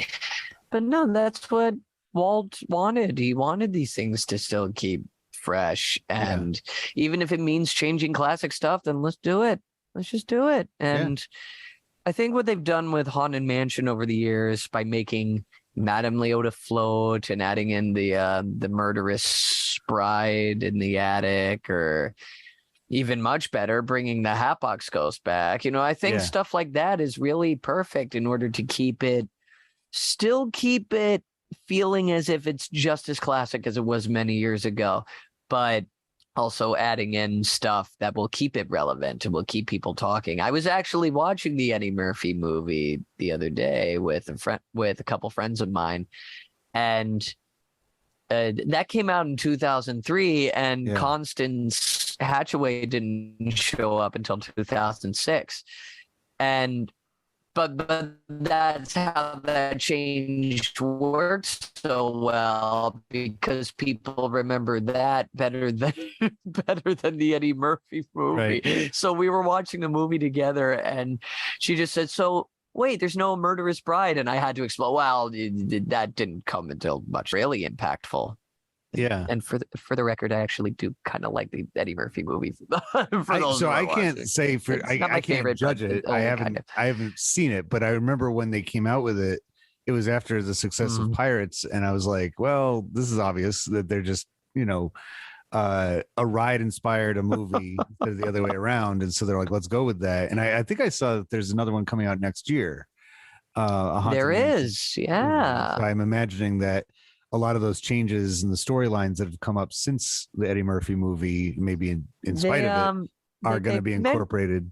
But no, that's what Walt wanted. He wanted these things to still keep fresh, and even if it means changing classic stuff, then let's do it. Let's just do it. And I think what they've done with Haunted Mansion over the years, by making Madame Leota float and adding in the murderous bride in the attic, or even much better, bringing the Hatbox Ghost back. I think stuff like that is really perfect in order to still keep it feeling as if it's just as classic as it was many years ago, but also adding in stuff that will keep it relevant and will keep people talking. I was actually watching the Eddie Murphy movie the other day with a couple friends of mine, and that came out in 2003, and Constance Hatchaway didn't show up until 2006. And but that's how that change works so well, because people remember that better than better than the Eddie Murphy movie. Right. So we were watching the movie together, and she just said, "So wait, there's no murderous bride," and I had to explain. Well, that didn't come until much really impactful. Yeah. And for the record, I actually do kind of like the Eddie Murphy movie. I can't say for I can't judge it. I haven't seen it, but I remember when they came out with it, it was after the success of Pirates, and I was like, well, this is obvious that they're just, a ride inspired a movie instead of the other way around, and so they're like, let's go with that. And I think I saw that there's another one coming out next year. There is, yeah. So I'm imagining that a lot of those changes in the storylines that have come up since the Eddie Murphy movie, maybe in spite of it, are going to be incorporated.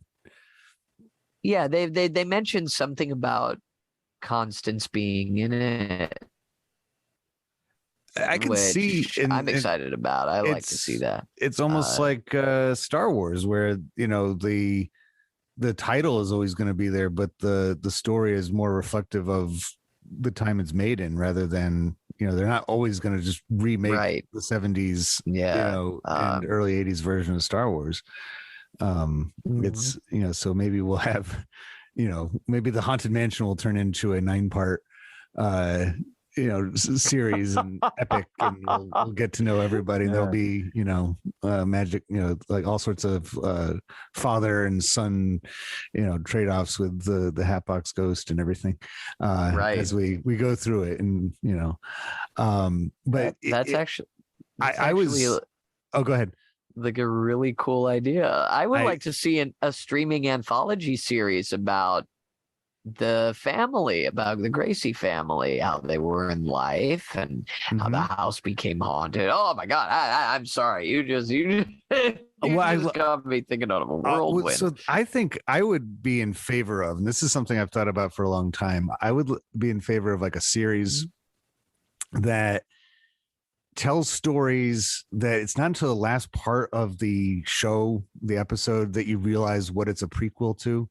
They mentioned something about Constance being in it. I can see. I'm excited about. I like to see that. It's almost like Star Wars, where the title is always going to be there, but the story is more reflective of the time it's made in, rather than they're not always going to just remake the 70s and early 80s version of Star Wars. It's so maybe we'll have maybe the Haunted Mansion will turn into a 9-part series and epic, and we'll get to know everybody. And there'll be magic, like all sorts of father and son trade-offs with the Hatbox Ghost and everything as we go through it. And but that's actually go ahead. Like a really cool idea. I would like to see a streaming anthology series about the family, about the Gracie family, how they were in life, and how the house became haunted. Oh my God! I'm sorry. You just got me thinking of a whirlwind. So I think I would be in favor of, and this is something I've thought about for a long time. I would be in favor of like a series that tells stories that it's not until the last part of the show, the episode, that you realize what it's a prequel to.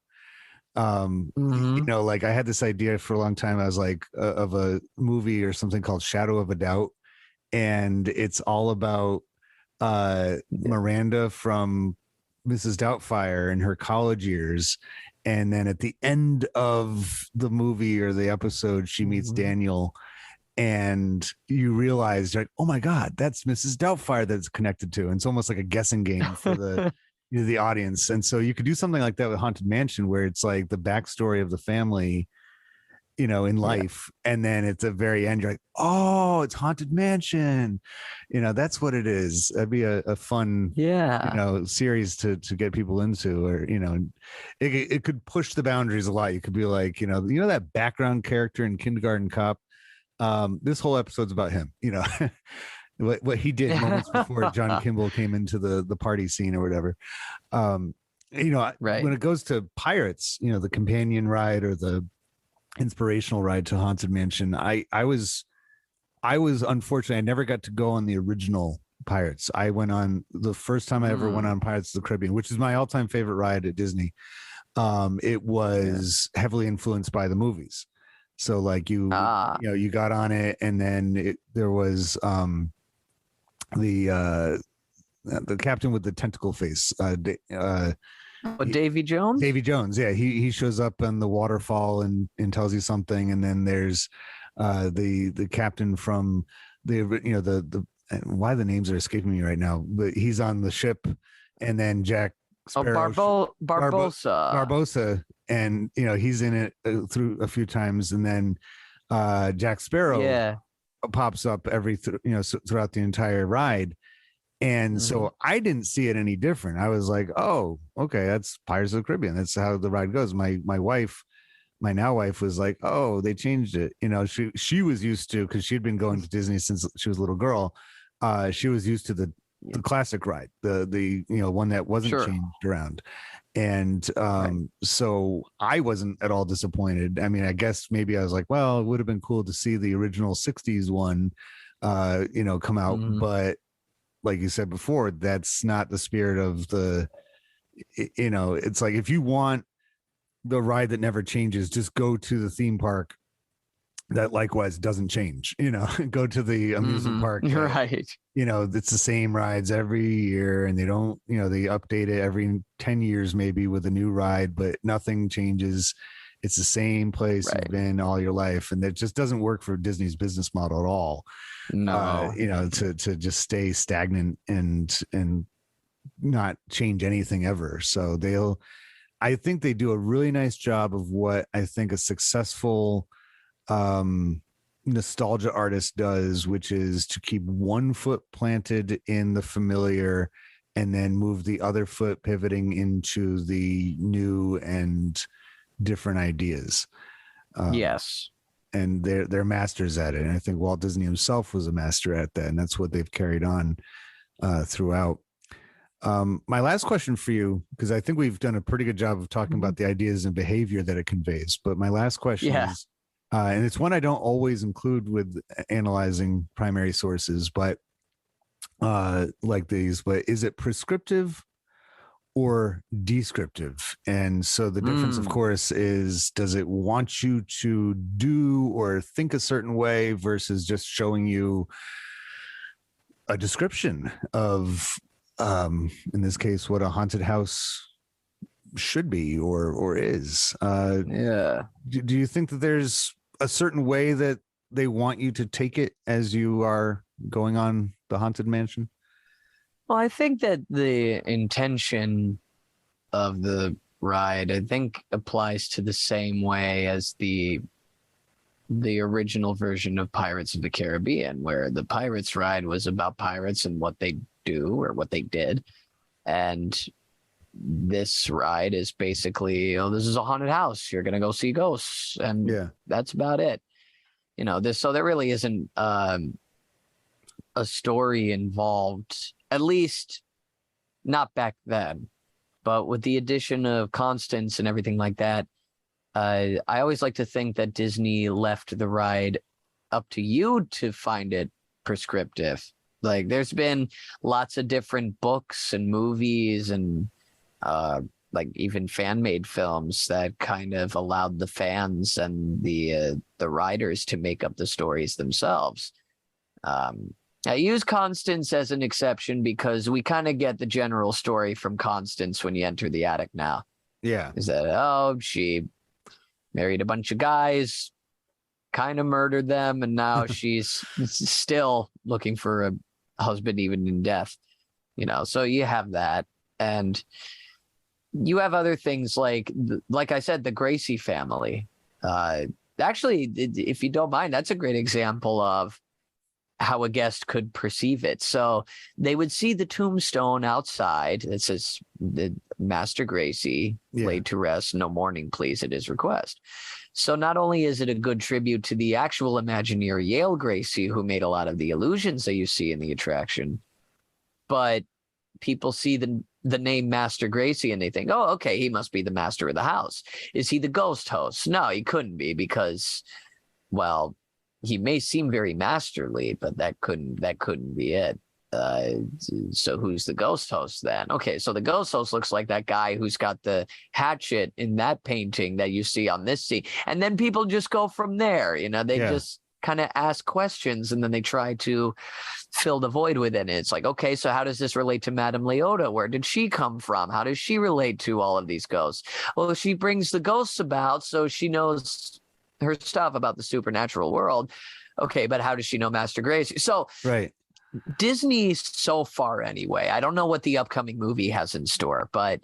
Like I had this idea for a long time. I was like of a movie or something called Shadow of a Doubt, and it's all about Miranda from Mrs. Doubtfire in her college years, and then at the end of the movie or the episode, she meets Daniel, and you realize, like, oh my God, that's Mrs. Doubtfire that's connected to. And it's almost like a guessing game for the audience. And so you could do something like that with Haunted Mansion, where it's like the backstory of the family, in life. And then at the very end, you're like, oh, it's Haunted Mansion. That's what it is. That'd be a fun, series to get people into, or, it could push the boundaries a lot. You could be like, that background character in Kindergarten Cop. This whole episode's about him, what he did moments before John Kimball came into the party scene or whatever. When it goes to Pirates, the companion ride or the inspirational ride to Haunted Mansion, I was unfortunate. I never got to go on the original Pirates. I went on the first time I ever went on Pirates of the Caribbean, which is my all-time favorite ride at Disney. It was heavily influenced by the movies. So like you got on it, and then there was the captain with the tentacle face, Davy Jones. Davy Jones, yeah, he shows up on the waterfall and tells you something, and then there's the captain from the why the names are escaping me right now, but he's on the ship, and then Jack Sparrow, Barbosa, and he's in it through a few times, and then Jack Sparrow pops up throughout the entire ride. And so I didn't see it any different. I was like, oh, okay, that's Pirates of the Caribbean. That's how the ride goes. My wife, my now wife, was like, oh, they changed it. She was used to, because she'd been going to Disney since she was a little girl. She was used to the classic ride, the one that wasn't changed around. And so I wasn't at all disappointed. I mean, I guess maybe I was like, well, it would have been cool to see the original 60s one come out, but like you said before, that's not the spirit of the, it's like, if you want the ride that never changes. Just go to the theme park that likewise doesn't change, go to the amusement park. Right. It's the same rides every year, and they don't, they update it every 10 years, maybe with a new ride, but nothing changes. It's the same place you've been all your life. And that just doesn't work for Disney's business model at all. No, to just stay stagnant and not change anything ever. So I think they do a really nice job of what I think a successful nostalgia artist does, which is to keep one foot planted in the familiar and then move the other foot pivoting into the new and different ideas. Yes. And they're masters at it. And I think Walt Disney himself was a master at that. And that's what they've carried on throughout. My last question for you, because I think we've done a pretty good job of talking about the ideas and behavior that it conveys. But my last question is, and it's one I don't always include with analyzing primary sources, but like these, but is it prescriptive or descriptive? And so the difference, of course, is does it want you to do or think a certain way versus just showing you a description of, in this case, what a haunted house should be or is. Do you think that there's a certain way that they want you to take it as you are going on the Haunted Mansion? Well, I think that the intention of the ride, I think, applies to the same way as the original version of Pirates of the Caribbean, where the Pirates ride was about pirates and what they do or what they did. And this ride is basically, this is a haunted house. You're going to go see ghosts. And that's about it. So there really isn't a story involved, at least not back then. But with the addition of Constance and everything like that, I always like to think that Disney left the ride up to you to find it prescriptive. Like, there's been lots of different books and movies and like even fan-made films that kind of allowed the fans and the writers to make up the stories themselves. I use Constance as an exception because we kind of get the general story from Constance when you enter the attic now. Yeah. Is that, she married a bunch of guys, kind of murdered them, and now she's still looking for a husband even in death. So you have that. And you have other things like I said, the Gracie family. Actually, if you don't mind, that's a great example of how a guest could perceive it. So they would see the tombstone outside that says the Master Gracie laid to rest, no mourning please at his request. So not only is it a good tribute to the actual Imagineer Yale Gracie, who made a lot of the illusions that you see in the attraction, but people see the name Master Gracie and they think, oh, okay, he must be the master of the house. Is he the ghost host? No, he couldn't be because, well, he may seem very masterly, but that couldn't be it. So who's the ghost host then? Okay, so the ghost host looks like that guy who's got the hatchet in that painting that you see on this scene. And then people just go from there. They just kind of ask questions and then they try to fill the void within it. It's like, okay, so how does this relate to Madame Leota? Where did she come from? How does she relate to all of these ghosts? Well, she brings the ghosts about, so she knows her stuff about the supernatural world. Okay, but how does she know Master Gracie? So Disney, so far anyway, I don't know what the upcoming movie has in store, but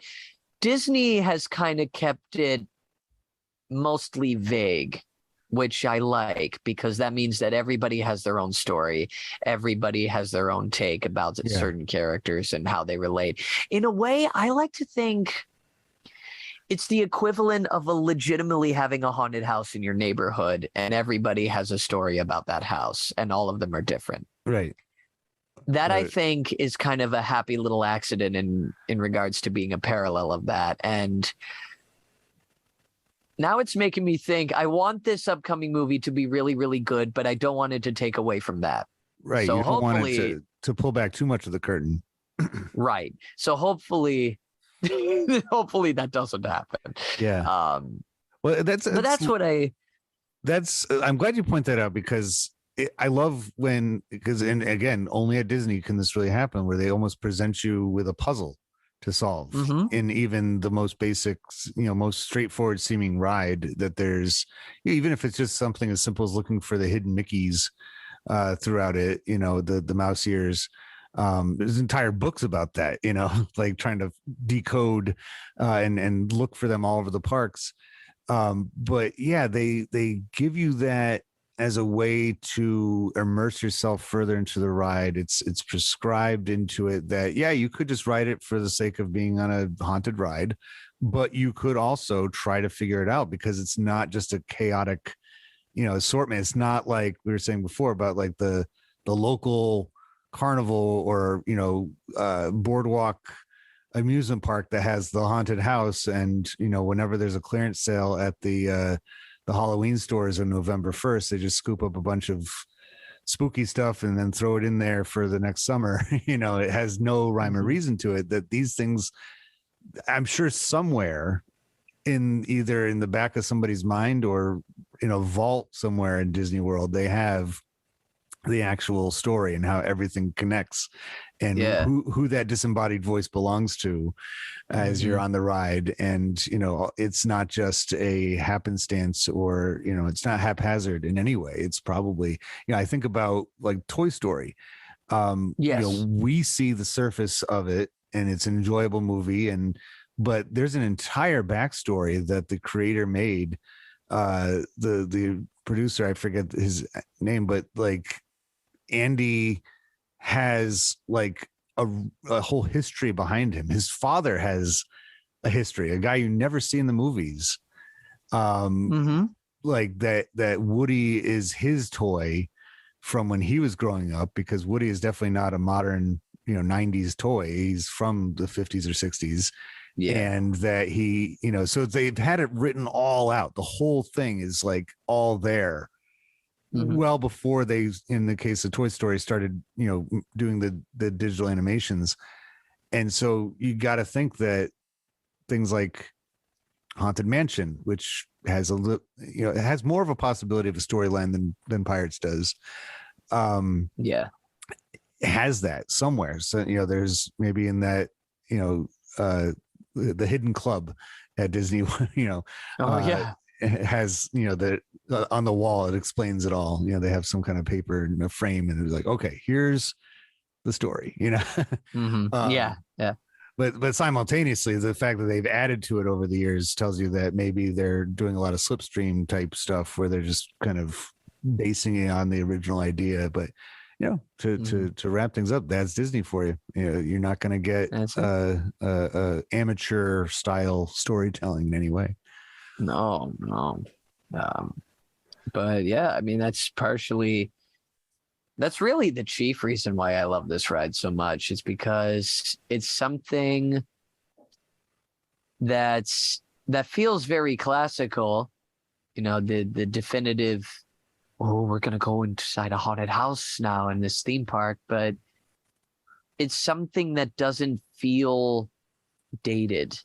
Disney has kind of kept it mostly vague, which I like, because that means that everybody has their own story. Everybody has their own take about certain characters and how they relate. In a way, I like to think it's the equivalent of legitimately having a haunted house in your neighborhood, and everybody has a story about that house, and all of them are different. Right. That I think is kind of a happy little accident in regards to being a parallel of that. And now it's making me think I want this upcoming movie to be really, really good, but I don't want it to take away from that. Right. So you don't want it to pull back too much of the curtain. Right. So hopefully Hopefully that doesn't happen. Yeah. Well, but that's what I'm glad you point that out, because I love and again, only at Disney can this really happen, where they almost present you with a puzzle to solve in even the most basic, most straightforward seeming ride that there's, even if it's just something as simple as looking for the hidden Mickeys throughout it, the mouse ears. There's entire books about that, like trying to decode and look for them all over the parks. But yeah, they give you that as a way to immerse yourself further into the ride. It's prescribed into it that, yeah, you could just ride it for the sake of being on a haunted ride, but you could also try to figure it out, because it's not just a chaotic, assortment. It's not like we were saying before about like the local carnival or, boardwalk amusement park that has the haunted house, and whenever there's a clearance sale at the Halloween stores on November 1st, they just scoop up a bunch of spooky stuff and then throw it in there for the next summer. It has no rhyme or reason to it. That these things, I'm sure somewhere either in the back of somebody's mind or in a vault somewhere in Disney World, they have the actual story and how everything connects, and who that disembodied voice belongs to as you're on the ride. And it's not just a happenstance, or it's not haphazard in any way. It's probably, I think about like Toy Story. We see the surface of it and it's an enjoyable movie, but there's an entire backstory that the creator made. The producer, I forget his name, but like Andy has like a whole history behind him. His father has a history, a guy you never see in the movies. Like that Woody is his toy from when he was growing up, because Woody is definitely not a modern, 90s toy. He's from the 50s or 60s. Yeah. And that he, so they've had it written all out. The whole thing is like all there. Well before they, in the case of Toy Story, started, doing the digital animations. And so you got to think that things like Haunted Mansion, which has it has more of a possibility of a storyline than Pirates does. It has that somewhere. So, there's maybe in that, the hidden club at Disney, it has, on the wall, it explains it all. They have some kind of paper in a frame, and it's like, okay, here's the story, But simultaneously, the fact that they've added to it over the years tells you that maybe they're doing a lot of slipstream type stuff where they're just kind of basing it on the original idea. But to wrap things up, that's Disney for you. You're not going to get amateur style storytelling in any way. No. But yeah, I mean, that's really the chief reason why I love this ride so much. It's because it's something that feels very classical, the definitive, we're going to go inside a haunted house now in this theme park, but it's something that doesn't feel dated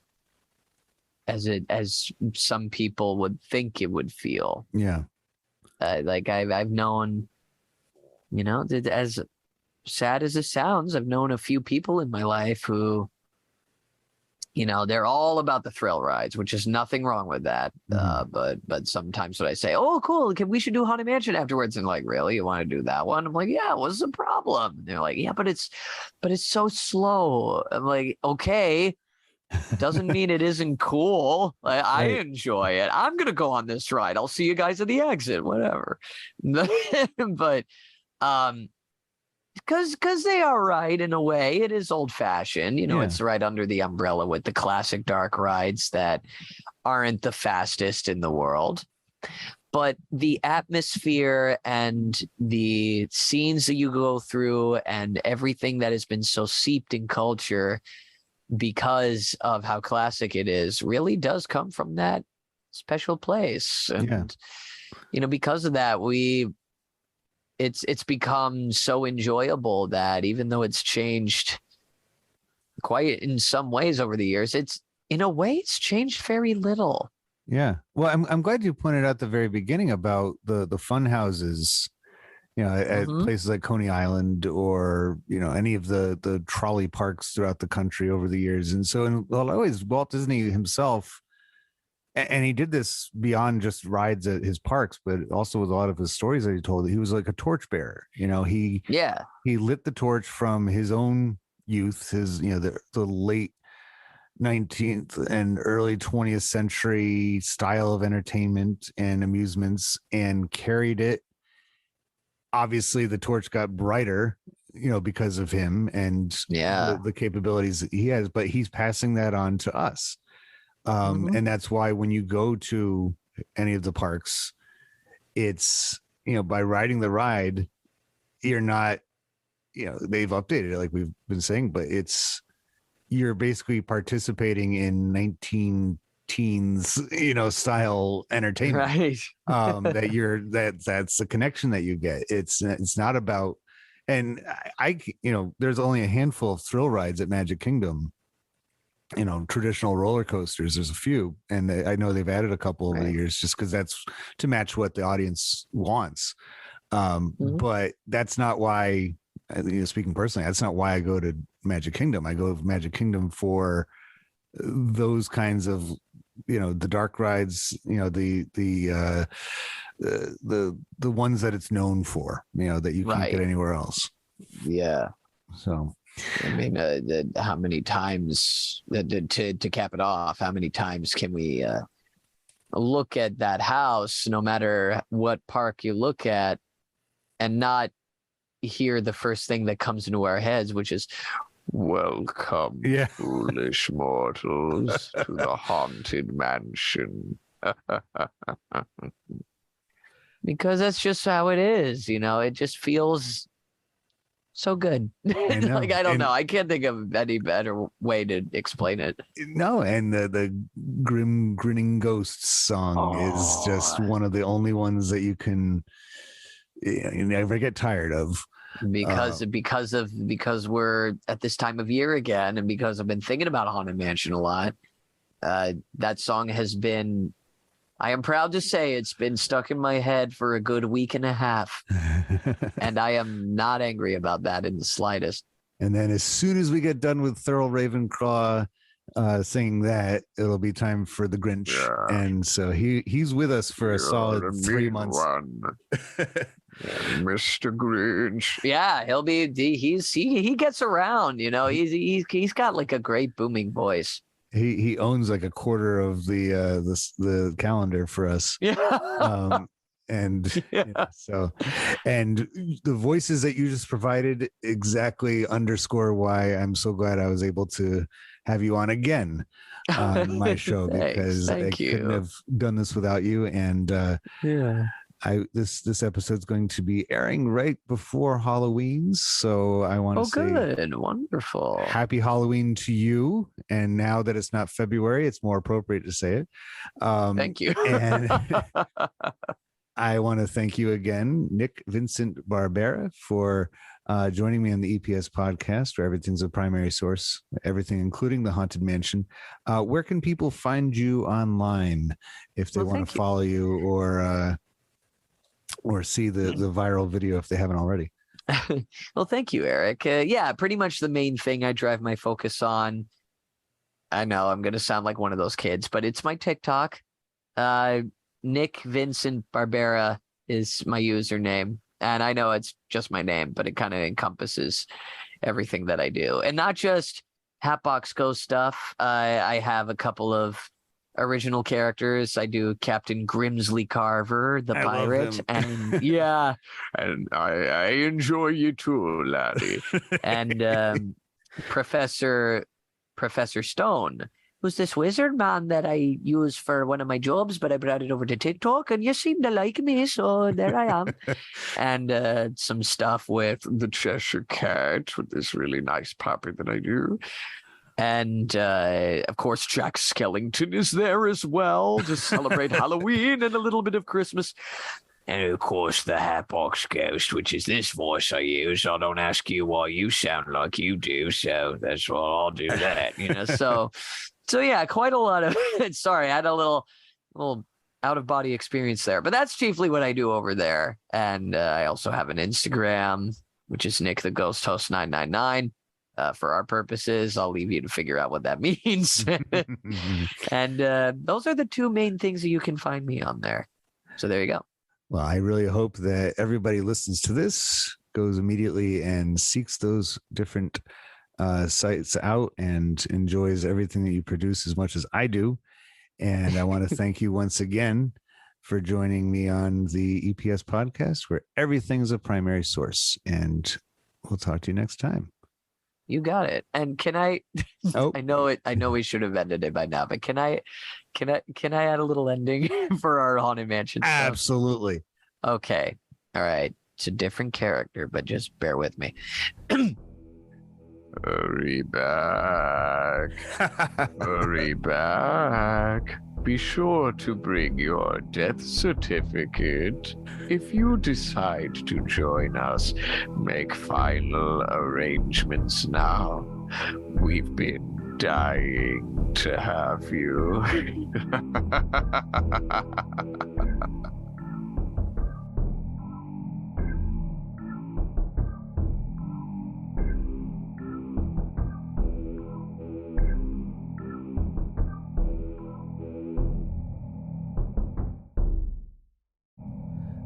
as some people would think it would feel. Yeah. Like I've known, as sad as it sounds, I've known a few people in my life who, they're all about the thrill rides, which is nothing wrong with that. But sometimes when I say, oh, cool, we should do Haunted Mansion afterwards, and like, really, you want to do that one? I'm like, yeah, what's the problem? And they're like, yeah, but it's so slow. I'm like, okay. Doesn't mean it isn't cool. I enjoy it. I'm gonna go on this ride. I'll see you guys at the exit, whatever. But because they are right in a way. It is old fashioned. It's right under the umbrella with the classic dark rides that aren't the fastest in the world. But the atmosphere and the scenes that you go through and everything that has been so seeped in culture because of how classic it is really does come from that special place. And because of that, it's become so enjoyable that even though it's changed quite in some ways over the years. In a way, it's changed very little. Yeah. Well, I'm glad you pointed out the very beginning about the fun houses, at places like Coney Island or, any of the trolley parks throughout the country over the years. And so in a lot of ways, Walt Disney himself, and he did this beyond just rides at his parks, but also with a lot of his stories that he told, he was like a torchbearer. He lit the torch from his own youth, his, the late 19th and early 20th century style of entertainment and amusements, and carried it. Obviously the torch got brighter, because of him and the capabilities that he has, but he's passing that on to us. And that's why when you go to any of the parks, it's, by riding the ride, you're not, they've updated it like we've been saying, but you're basically participating in 19 teens, style entertainment, right? That's the connection that you get. It's not about, and I there's only a handful of thrill rides at Magic Kingdom. Traditional roller coasters, there's a few, and I know they've added a couple over the years just because that's to match what the audience wants. But that's not why, speaking personally, that's not why I go to Magic Kingdom. I go to Magic Kingdom for those kinds of, the dark rides, the ones that it's known for, that you can't get anywhere else. Yeah. So, I mean, how many times to cap it off? How many times can we look at that house, no matter what park you look at, and not hear the first thing that comes into our heads, which is, "Welcome, foolish mortals, to the haunted mansion." Because that's just how it is, it just feels so good. I don't know. I can't think of any better way to explain it. No, and the grim grinning ghosts song is just one of the only ones that you can you never get tired of. Because we're at this time of year again, and because I've been thinking about Haunted Mansion a lot, that song has been, I am proud to say, it's been stuck in my head for a good week and a half. And I am not angry about that in the slightest. And then as soon as we get done with Thurl Ravenclaw singing that, it'll be time for the Grinch. Yeah. And so he's with us for a solid 3 months. Mr. Grinch. Yeah, he'll be. He gets around. He's got like a great booming voice. He owns like a quarter of the calendar for us. Yeah. And and the voices that you just provided exactly underscore why I'm so glad I was able to have you on again on my show, because I couldn't have done this without you. And this episode's going to be airing right before Halloween, so I want to say good, wonderful, happy Halloween to you. And now that it's not February, it's more appropriate to say it. Thank you. And I want to thank you again, Nick Vincent Barbera, for joining me on the EPS podcast, where everything's a primary source, everything, including the Haunted Mansion. Where can people find you online if they want to follow you or see the viral video if they haven't already? Well, thank you, Eric. Pretty much the main thing I drive my focus on. I know I'm going to sound like one of those kids, but it's my TikTok. Nick Vincent Barbera is my username. And I know it's just my name, but it kind of encompasses everything that I do. And not just Hatbox Ghost stuff. I have a couple of original characters. I do Captain Grimsley Carver, the pirate. And and I enjoy you too, laddie. And Professor Stone, who's this wizard man that I use for one of my jobs, but I brought it over to TikTok and you seem to like me, so there I am. And some stuff with the Cheshire Cat, with this really nice puppy that I do. And of course, Jack Skellington is there as well to celebrate Halloween and a little bit of Christmas. And of course, the Hatbox Ghost, which is this voice I use. I don't ask you why you sound like you do, so that's why I'll do that. So yeah, quite a lot of. Sorry, I had a little out of body experience there, but that's chiefly what I do over there. And I also have an Instagram, which is Nick the Ghost Host 999. For our purposes, I'll leave you to figure out what that means. And those are the two main things that you can find me on there. So there you go. Well, I really hope that everybody listens to this, goes immediately and seeks those different sites out and enjoys everything that you produce as much as I do. And I want to thank you once again for joining me on the EPS podcast, where everything's a primary source. And we'll talk to you next time. You got it. And can I? Oh. I know we should have ended it by now, but can I add a little ending for our Haunted Mansion stuff? Absolutely. Okay. All right. It's a different character, but just bear with me. Hurry back. Hurry back. Be sure to bring your death certificate. If you decide to join us, make final arrangements now. We've been dying to have you.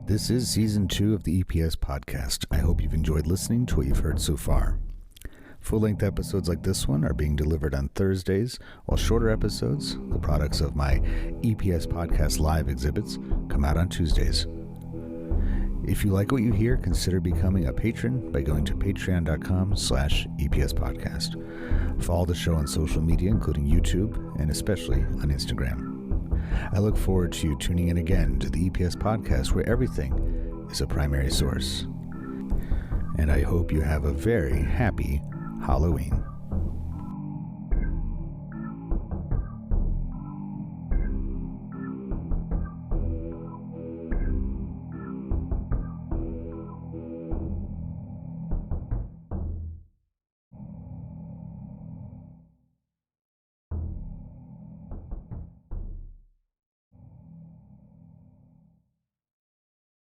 This is Season 2 of the EPS podcast. I hope you've enjoyed listening to what you've heard so far. Full-length episodes like this one are being delivered on Thursdays, while shorter episodes, the products of my EPS podcast live exhibits, come out on Tuesdays. If you like what you hear, consider becoming a patron by going to patreon.com/EPS podcast. Follow the show on social media, including YouTube, and especially on Instagram. I look forward to you tuning in again to the EPS podcast, where everything is a primary source. And I hope you have a very happy Halloween.